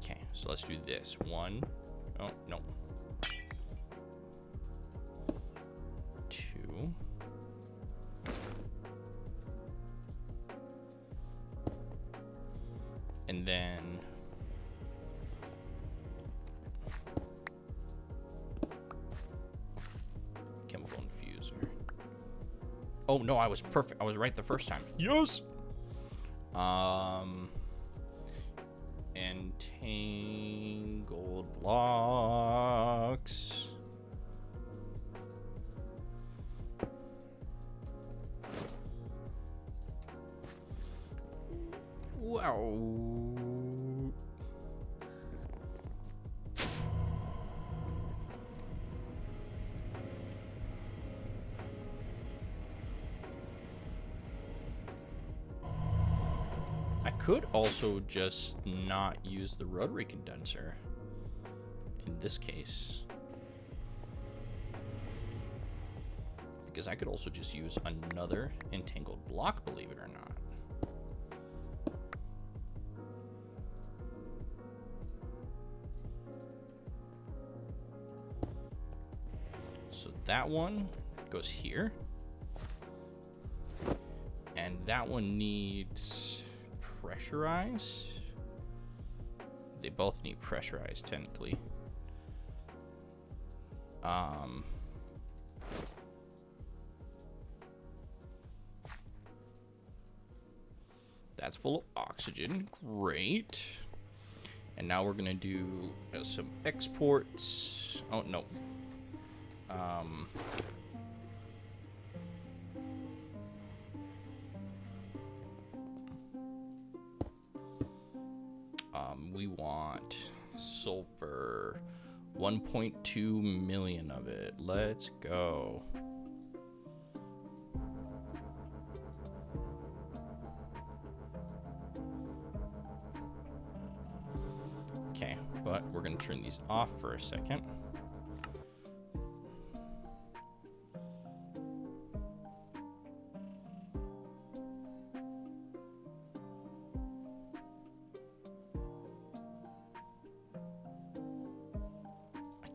okay, so let's do this. 1, oh no, 2, and then chemical infuser. Oh, no, I was perfect. I was right the first time. Yes! Entangled blocks. Wow. I could also just not use the rotary condenser in this case, because I could also just use another entangled block, believe it or not. So that one goes here, and that one needs pressurized. They both need pressurized technically. That's full of oxygen. Great. And now we're gonna do some exports. Oh no. We want sulfur, 1.2 million of it. Let's go. Okay, but we're gonna turn these off for a second. I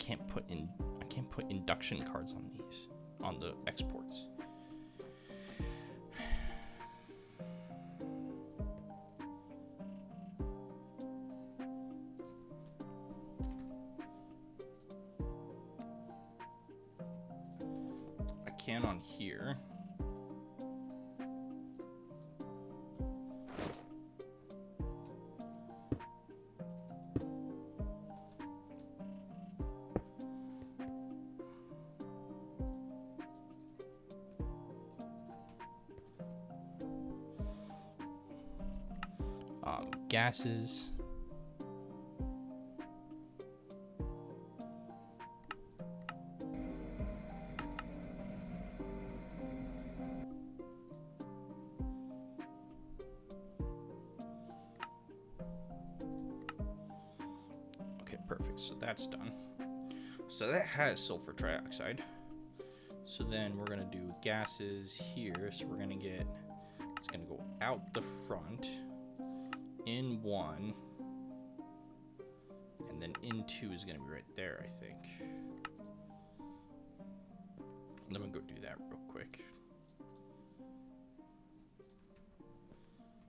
can't put induction cards on these, on the exports. I can on here. Gases. Okay, perfect. So that's done. So that has sulfur trioxide. So then we're gonna do gases here. So we're gonna get, it's gonna go out the front. In one, and then in two is going to be right there, I think. Let me go do that real quick.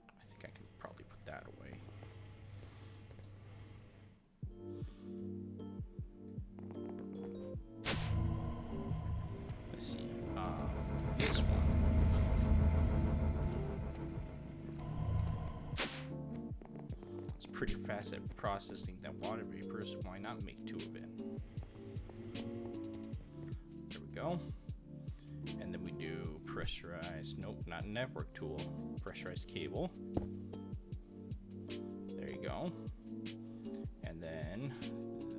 I think I can probably put that away. Let's see. This one. Pretty fast at processing that water vapor, so why not make two of it? There we go. And then we do pressurized, nope, not network tool, pressurized cable. There you go. And then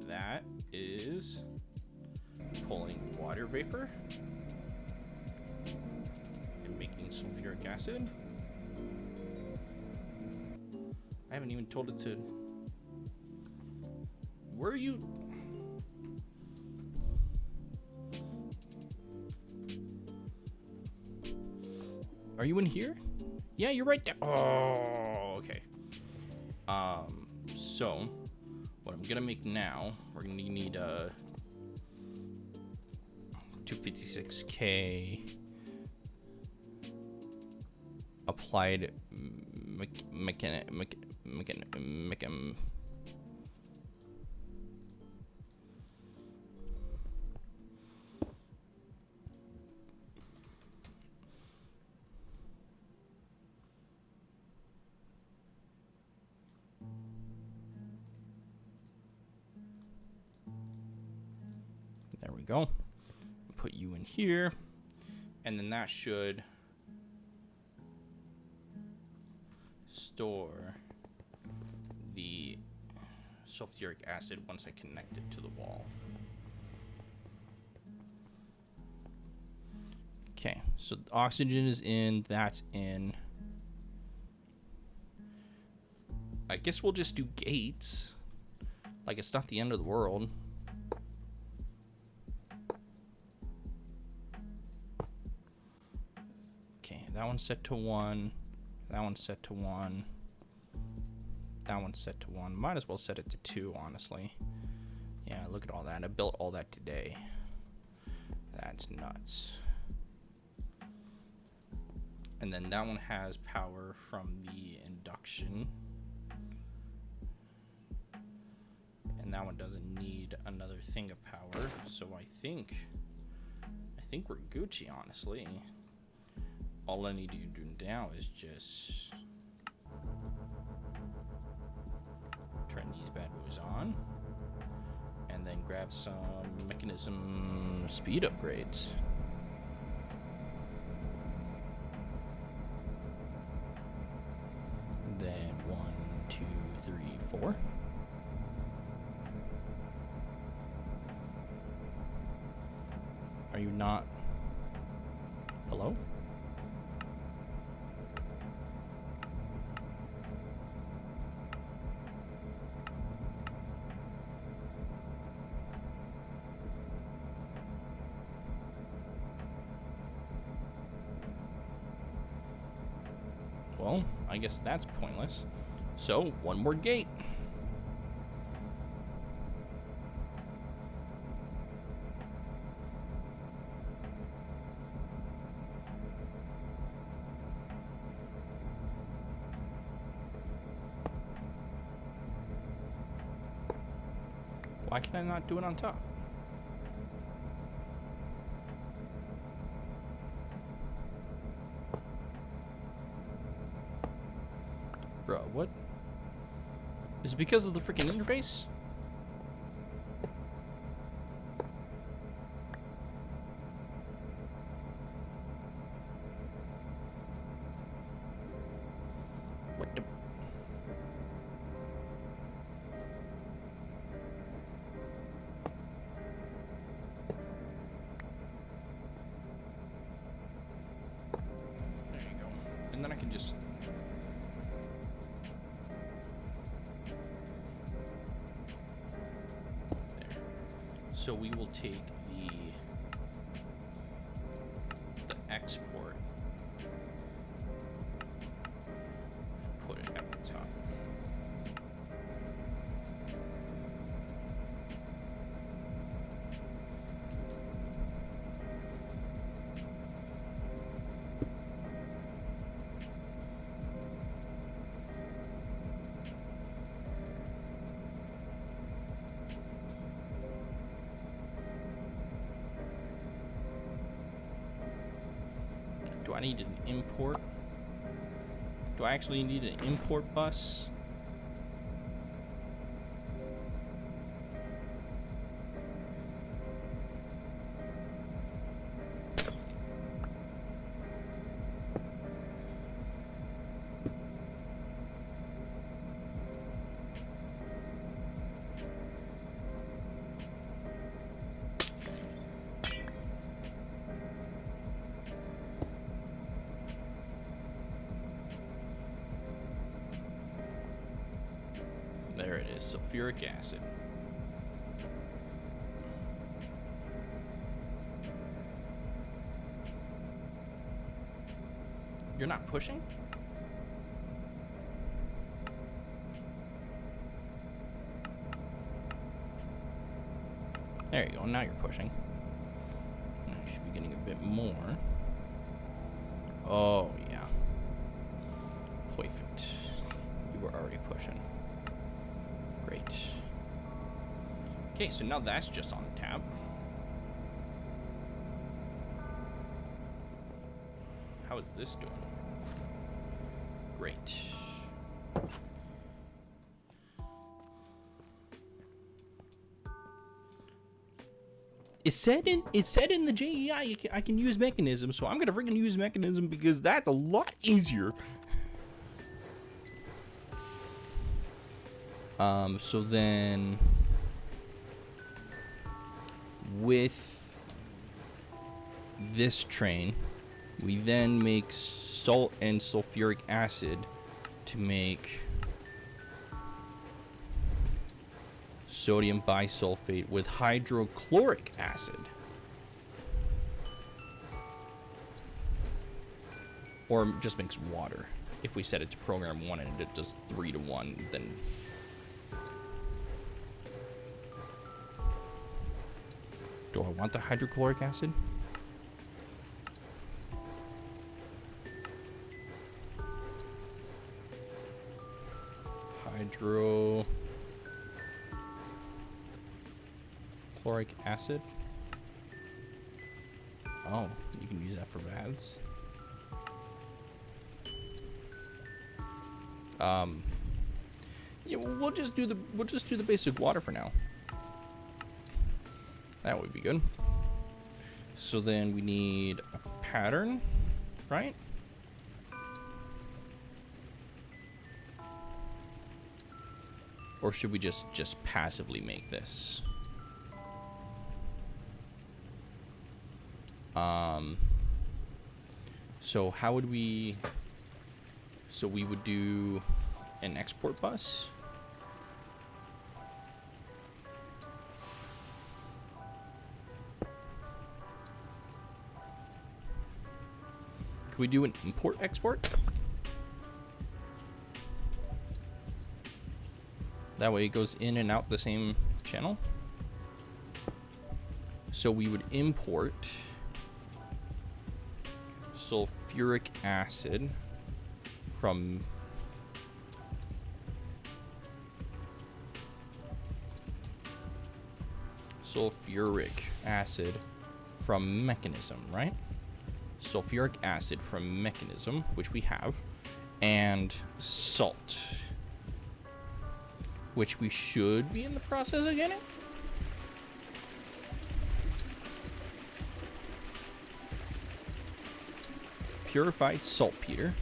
that is pulling water vapor and making sulfuric acid. I haven't even told it to... Where are you? Are you in here? Yeah, you're right there. Oh, okay. So what I'm gonna make now, we're gonna need 256K applied we go. Put you in here. And then that should store the sulfuric acid once I connect it to the wall. Okay, so the oxygen is in, that's in. I guess we'll just do gates. Like, it's not the end of the world. Okay, that one's set to 1. That one's set to 1. That one's set to 1. Might as well set it to 2, honestly. Yeah, look at all that. I built all that today. That's nuts. And then that one has power from the induction. And that one doesn't need another thing of power. So I think we're Gucci, honestly. All I need to do now is just turn these bad boys on. And then grab some mechanism speed upgrades. Then 1, 2, 3, 4. Are you not? Hello? Well, I guess that's pointless. So, one more gate. Why can I not do it on top? Bro, what? Is it because of the freaking interface? What the? There you go. And then I can just... So we will take the export, put it at the top. Do I need an import? Do I actually need an import bus? There it is, sulfuric acid. You're not pushing? There you go, now you're pushing. Now you should be getting a bit more. Oh, yeah. Perfect. You were already pushing. Great. Okay, so now that's just on the tab. How is this doing? Great. It said in the JEI I can use mechanism, so I'm gonna freaking use mechanism because that's a lot easier. So then with this train, we then make salt and sulfuric acid to make sodium bisulfate with hydrochloric acid. Or just makes water. If we set it to program 1 and it does 3 to 1, then... Do I want the hydrochloric acid? Hydrochloric acid? Oh, you can use that for baths. Yeah, we'll just do the basic water for now. That would be good. So then we need a pattern, right? Or should we just passively make this? So how would we... So we would do an export bus. Can we do an import export? That way it goes in and out the same channel. So we would import sulfuric acid from mechanism, right? Sulfuric acid from mechanism, which we have, and salt, which we should be in the process of getting. Purified saltpeter.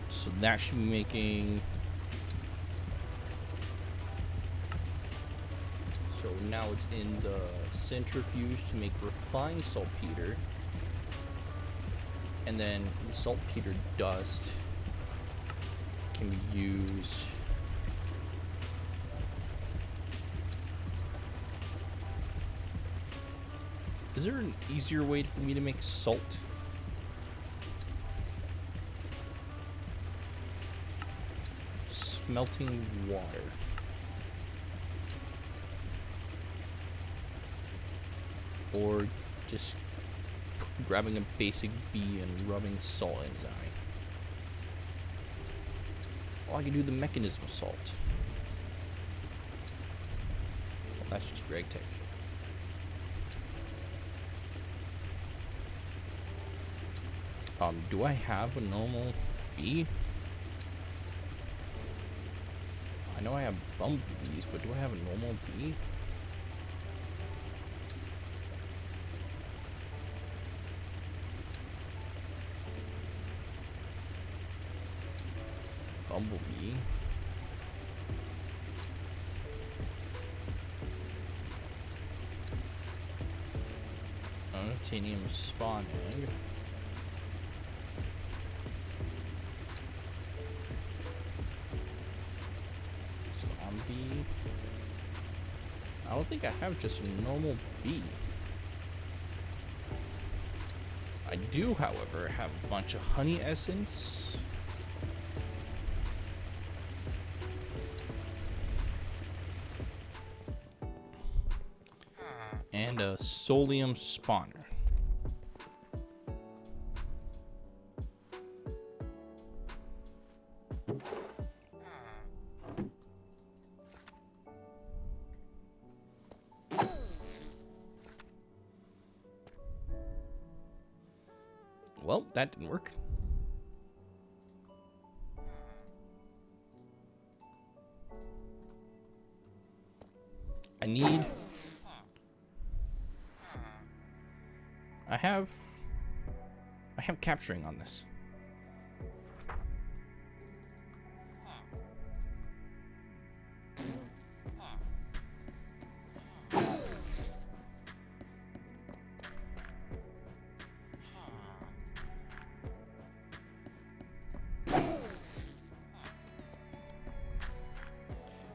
So that should be making... So now it's in the centrifuge to make refined saltpeter. And then the saltpeter dust can be used... Is there an easier way for me to make salt? Smelting water. Or just grabbing a basic bee and rubbing salt in his eye. Oh, I can do the mechanism salt. Well, that's just Greg Tech. Do I have a normal bee? I know I have bumblebees, but do I have a normal bee? Bumblebee. Unobtainium spawn egg. I don't think I have just a normal bee. I do, however, have a bunch of honey essence. And a solium spawner. well, that didn't work. I have capturing on this.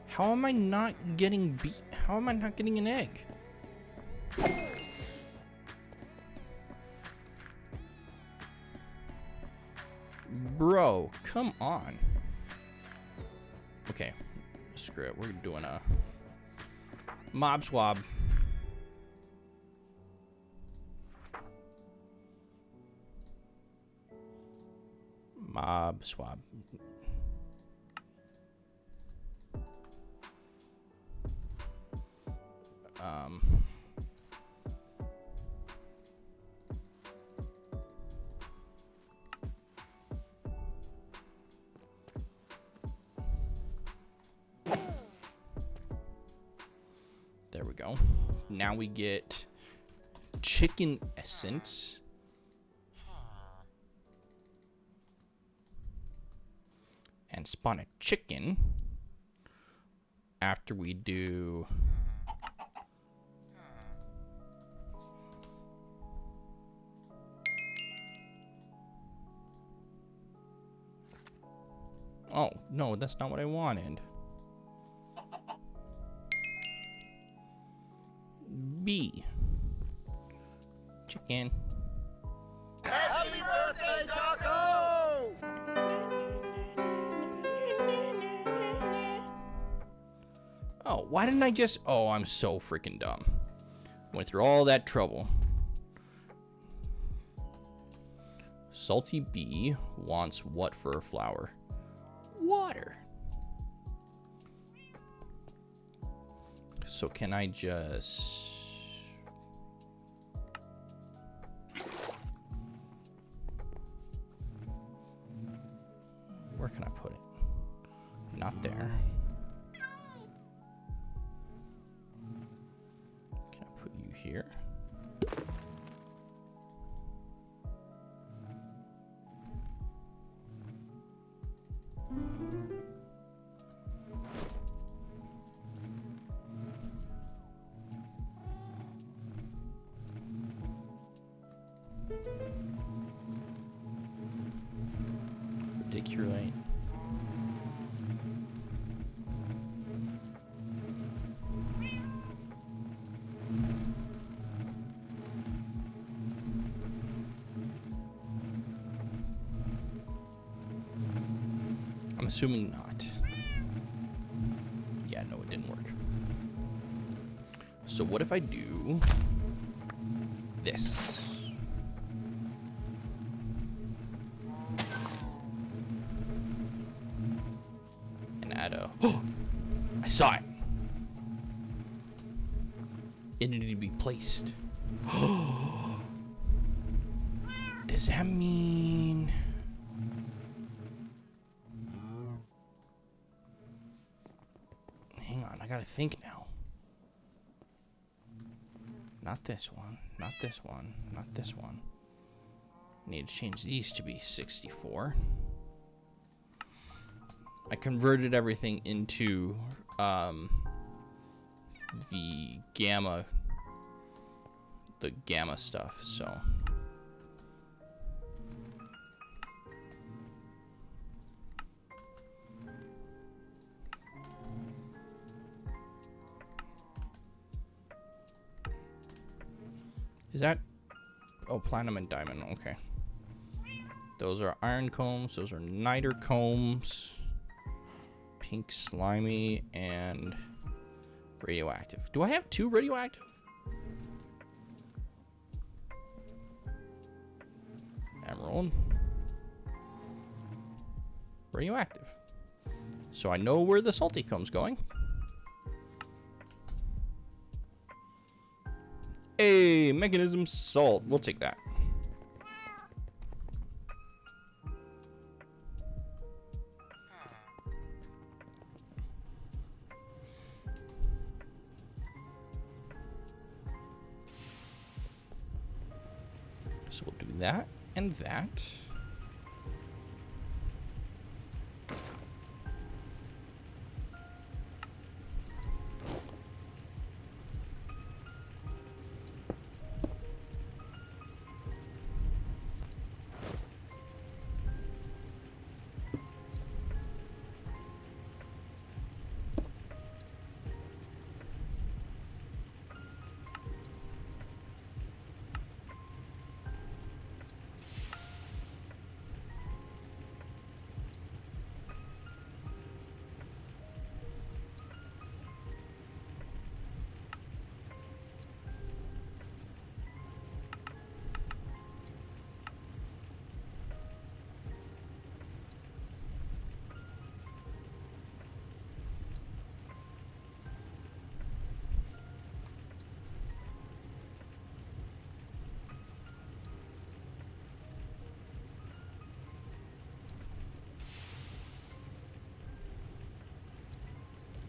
How am I not getting How am I not getting an egg? Bro, come on. Okay, screw it. We're doing a mob swab. Mob swab. There we go. Now we get chicken essence. And spawn a chicken after we do oh no, that's not what I wanted. B chicken. Happy birthday, Taco! Oh, why didn't I just... Oh, I'm so freaking dumb. Went through all that trouble. Salty bee wants what for a flower? Water. So can I just... Where can I put it? Not there. Can I put you here? Reticulate. I'm assuming not. Yeah, no, it didn't work. So what if I do this? And add a... Oh! I saw it! It needed to be placed. Does that mean... Hang on, I gotta think now. Not this one, not this one, not this one. Need to change these to be 64. I converted everything into the gamma stuff, so is that, oh, platinum and diamond, okay. Those are iron combs, those are niter combs, pink slimy, and radioactive. Do I have 2 radioactive? Emerald. Radioactive. So I know where the salty comb's going. Hey, mechanism salt. We'll take that. So we'll do that and that.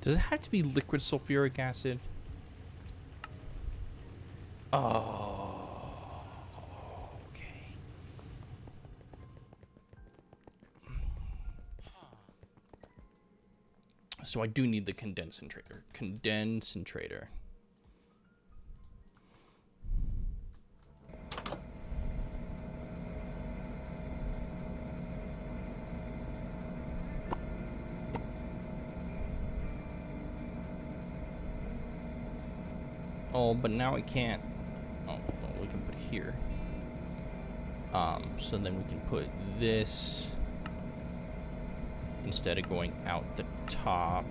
Does it have to be liquid sulfuric acid? Oh, okay. So I do need the condensator. Condensator. Oh, but now I can't. Oh, well, we can put it here. So then we can put this instead of going out the top.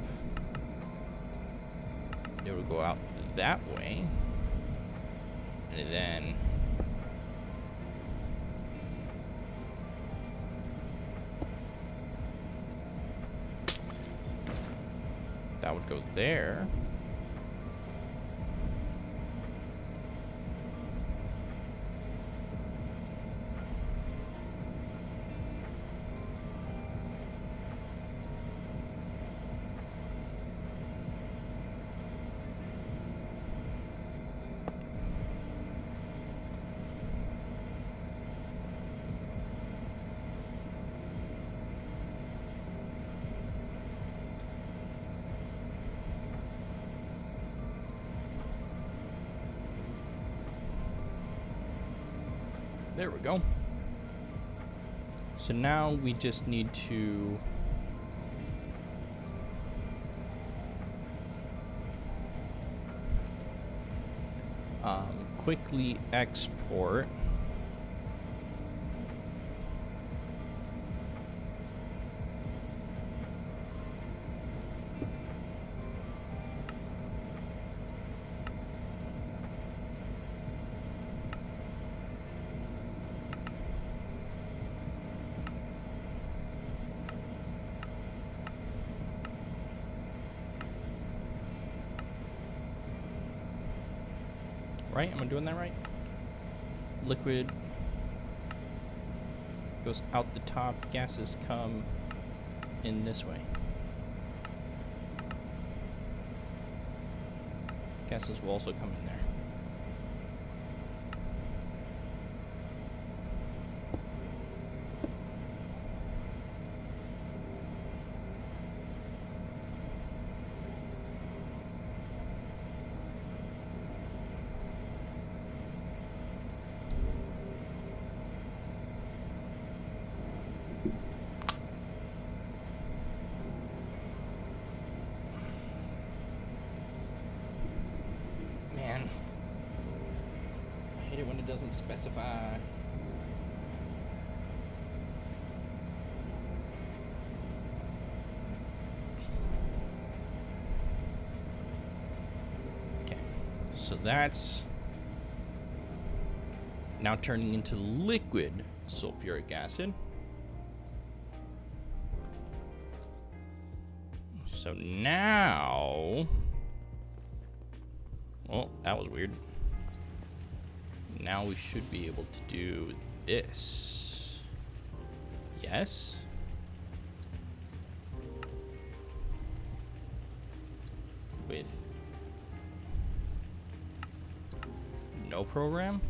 It will go out that way, and then that would go there. There we go. So now we just need to quickly export right? Am I doing that right? Liquid goes out the top, gases come in this way. Gases will also come in there. Doesn't specify. Okay, so that's now turning into liquid sulfuric acid. So now, oh, that was weird. Now we should be able to do this. Yes. With no program.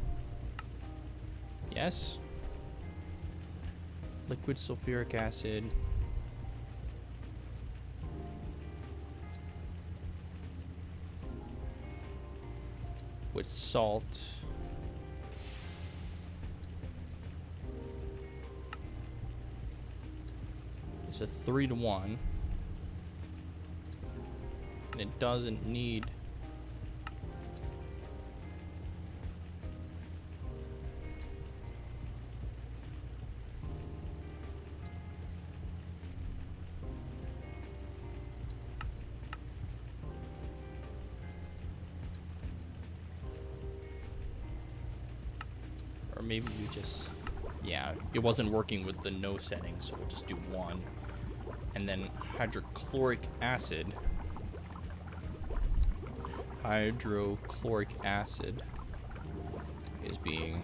Yes. Liquid sulfuric acid. With salt. It's a 3-to-1. And it doesn't need... Or maybe we just... Yeah, it wasn't working with the no setting, so we'll just do 1. And then hydrochloric acid. Hydrochloric acid is being...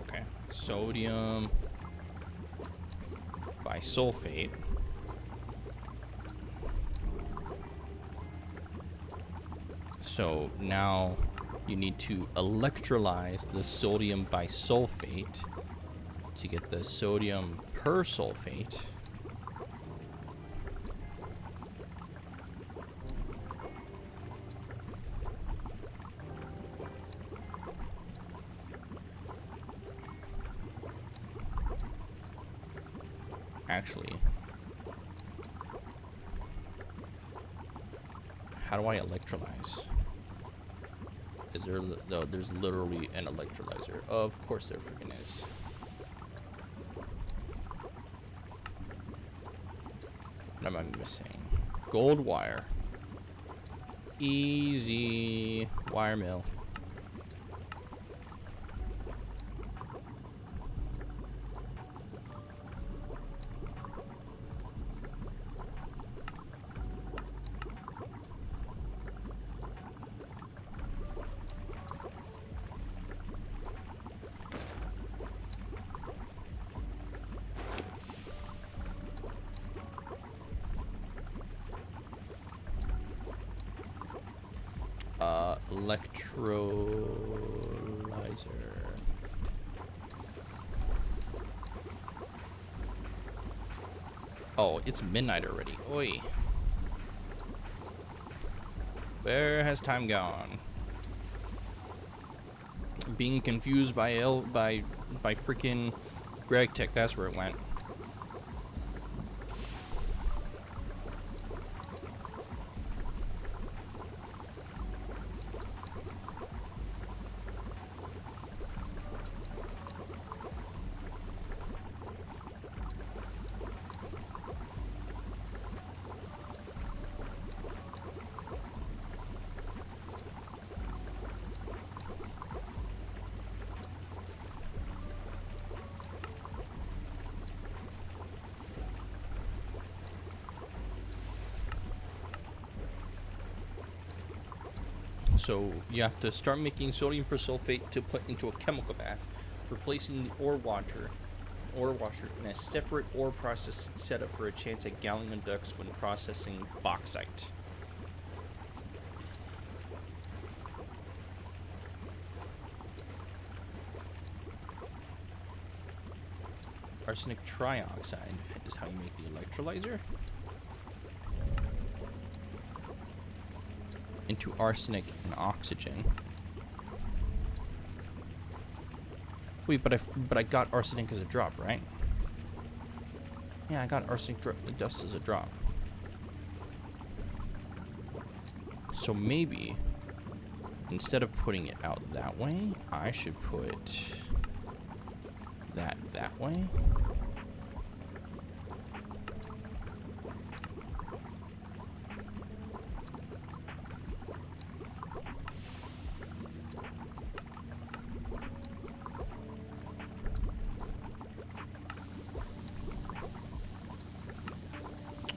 okay. Sodium bisulfate. So now you need to electrolyze the sodium bisulfate to get the sodium persulfate. Actually, how do I electrolyze? Is there... No, there's literally an electrolyzer. Of course there freaking is. What am I missing? Gold wire. Easy. Wire mill. Electrolyzer. Oh, it's midnight already. Oi. Where has time gone? Being confused by freaking Greg Tech. That's where it went. So you have to start making sodium persulfate to put into a chemical bath, replacing the ore washer in a separate ore processing setup for a chance at gallium ducts when processing bauxite. Arsenic trioxide is how you make the electrolyzer. Into arsenic and oxygen. Wait, but I got arsenic as a drop, right? Yeah, I got arsenic dust as a drop. So maybe instead of putting it out that way, I should put that way.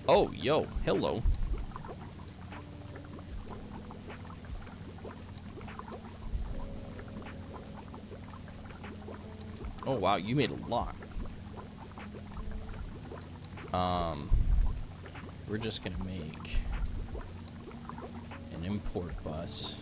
Oh, yo, hello. Oh, wow, you made a lot. We're just gonna make an import bus.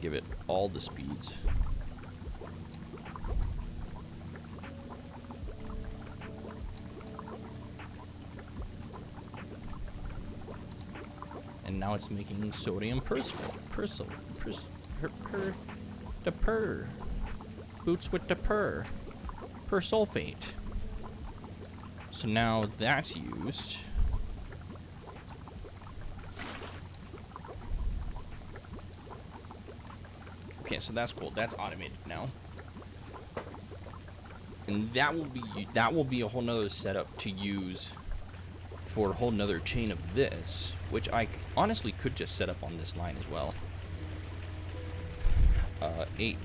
give it all the speeds. And now it's making sodium boots with the persulfate. So now that's used. Okay, so that's cool. That's automated now. And that will be a whole nother setup to use for a whole nother chain of this, which I honestly could just set up on this line as well. 8.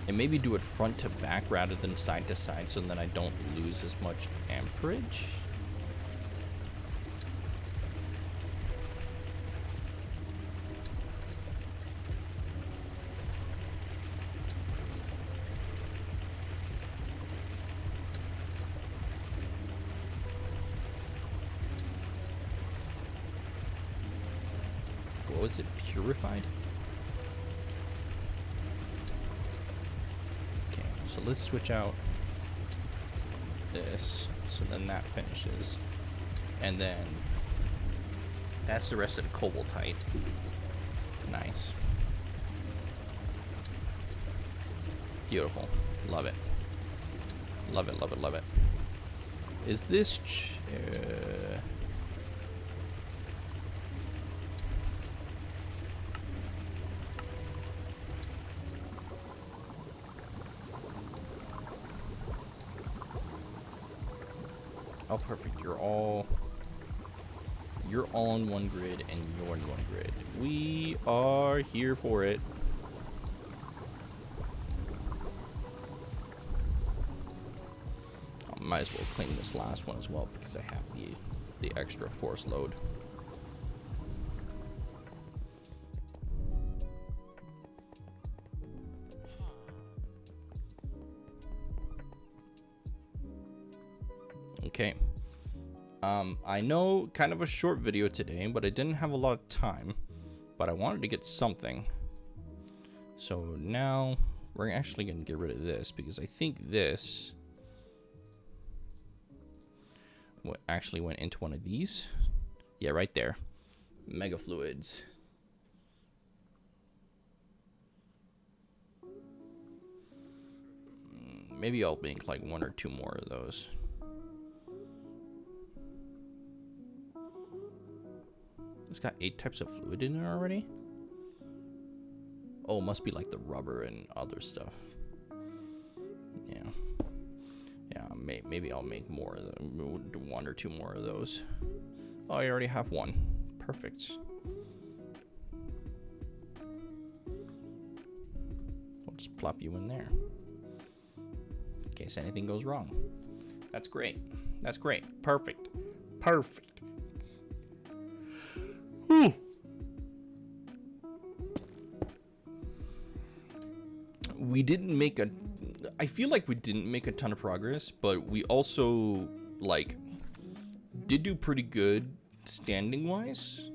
And maybe do it front to back rather than side to side so that I don't lose as much amperage. What was it? Purified? Okay, so let's switch out this, so then that finishes. And then that's the rest of the cobaltite. Nice. Beautiful. Love it. Love it, love it, love it. Is this... Oh, perfect. You're all on one grid, and you're on one grid. We are here for it. I might as well clean this last one as well because I have the extra force load. Okay. I know kind of a short video today, but I didn't have a lot of time, but I wanted to get something. So now we're actually going to get rid of this because I think this actually went into one of these. Yeah, right there. Mega fluids. Maybe I'll make like 1 or 2 more of those. It's got 8 types of fluid in it already. Oh, it must be like the rubber and other stuff. Yeah. Yeah, maybe I'll make more of them. 1 or 2 more of those. Oh, I already have 1. Perfect. I'll just plop you in there in case anything goes wrong. That's great. That's great. Perfect. Perfect. Whew. We didn't make a... I feel like we didn't make a ton of progress, but we also, like, did do pretty good standing-wise.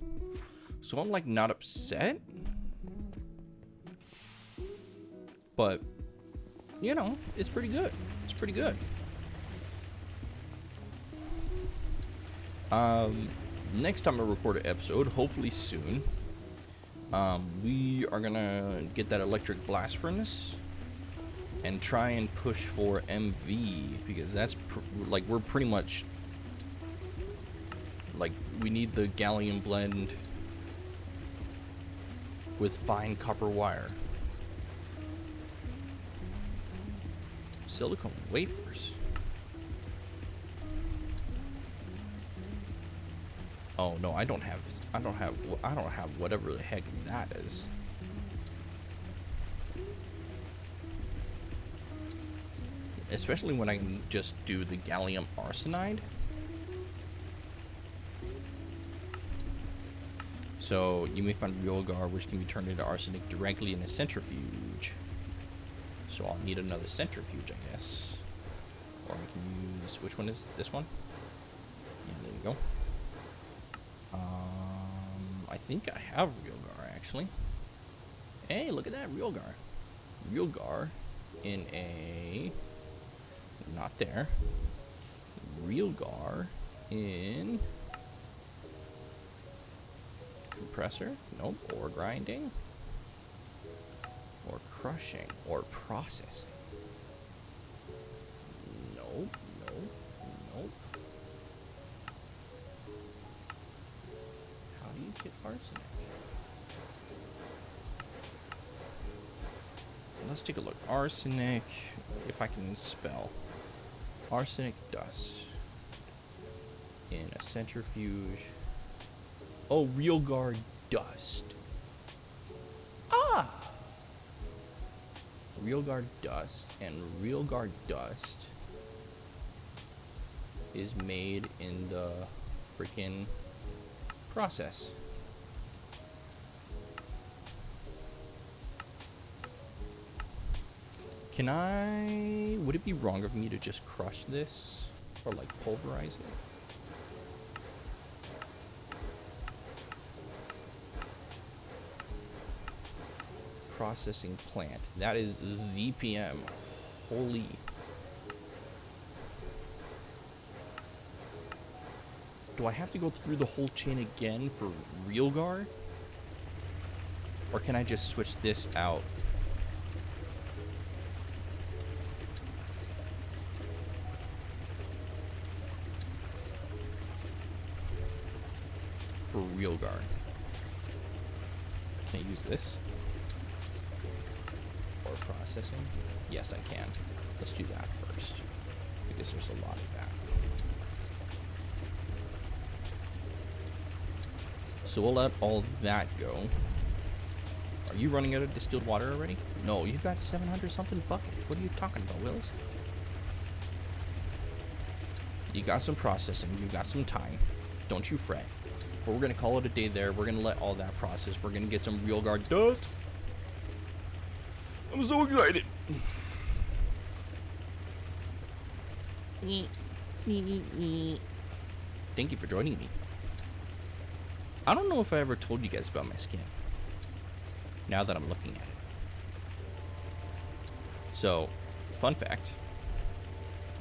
So I'm, like, not upset. But, you know, it's pretty good. It's pretty good. Next time I record an episode, hopefully soon, we are gonna get that electric blast furnace and try and push for MV, because that's like we're pretty much like we need the gallium blend with fine copper wire. Silicone wafers. Oh no, I don't have whatever the heck that is. Especially when I can just do the gallium arsenide. So you may find real gar, which can be turned into arsenic directly in a centrifuge. So I'll need another centrifuge, I guess. Or I can use, which one is this one? we go. I think I have real gar actually. Hey, look at that, real gar. Real gar in a, not there. Real gar in compressor. Nope. Or grinding. Or crushing. Or processing. Nope. Nope. Nope. How do you get arsenic? Let's take a look. Arsenic, if I can spell. Arsenic dust. In a centrifuge. Oh, real guard dust. Ah! Real guard dust. And real guard dust is made in the freaking process. Can I... Would it be wrong of me to just crush this? Or like pulverize it? Processing plant. That is ZPM. Holy. Do I have to go through the whole chain again for real guard? Or can I just switch this out? For real guard. Can I use this? Or processing? Yes, I can. Let's do that first. Because there's a lot of that. So we'll let all that go. Are you running out of distilled water already? No, you've got 700 something buckets. What are you talking about, Willis? You got some processing. You got some time. Don't you fret. But we're going to call it a day there. We're going to let all that process. We're going to get some real guard dust. I'm so excited. Thank you for joining me. I don't know if I ever told you guys about my skin. Now that I'm looking at it. So, fun fact.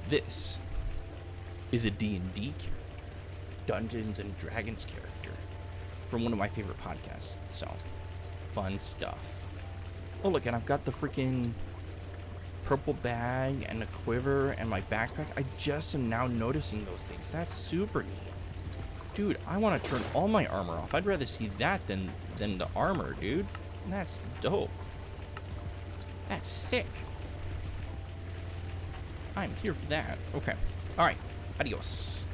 This is a D&D character. Dungeons and Dragons character. From one of my favorite podcasts. So, fun stuff. Oh, look, and I've got the freaking purple bag and a quiver and my backpack. I just am now noticing those things. That's super neat. Dude, I want to turn all my armor off. I'd rather see that than the armor, dude. That's dope. That's sick. I'm here for that. Okay. All right. Adios.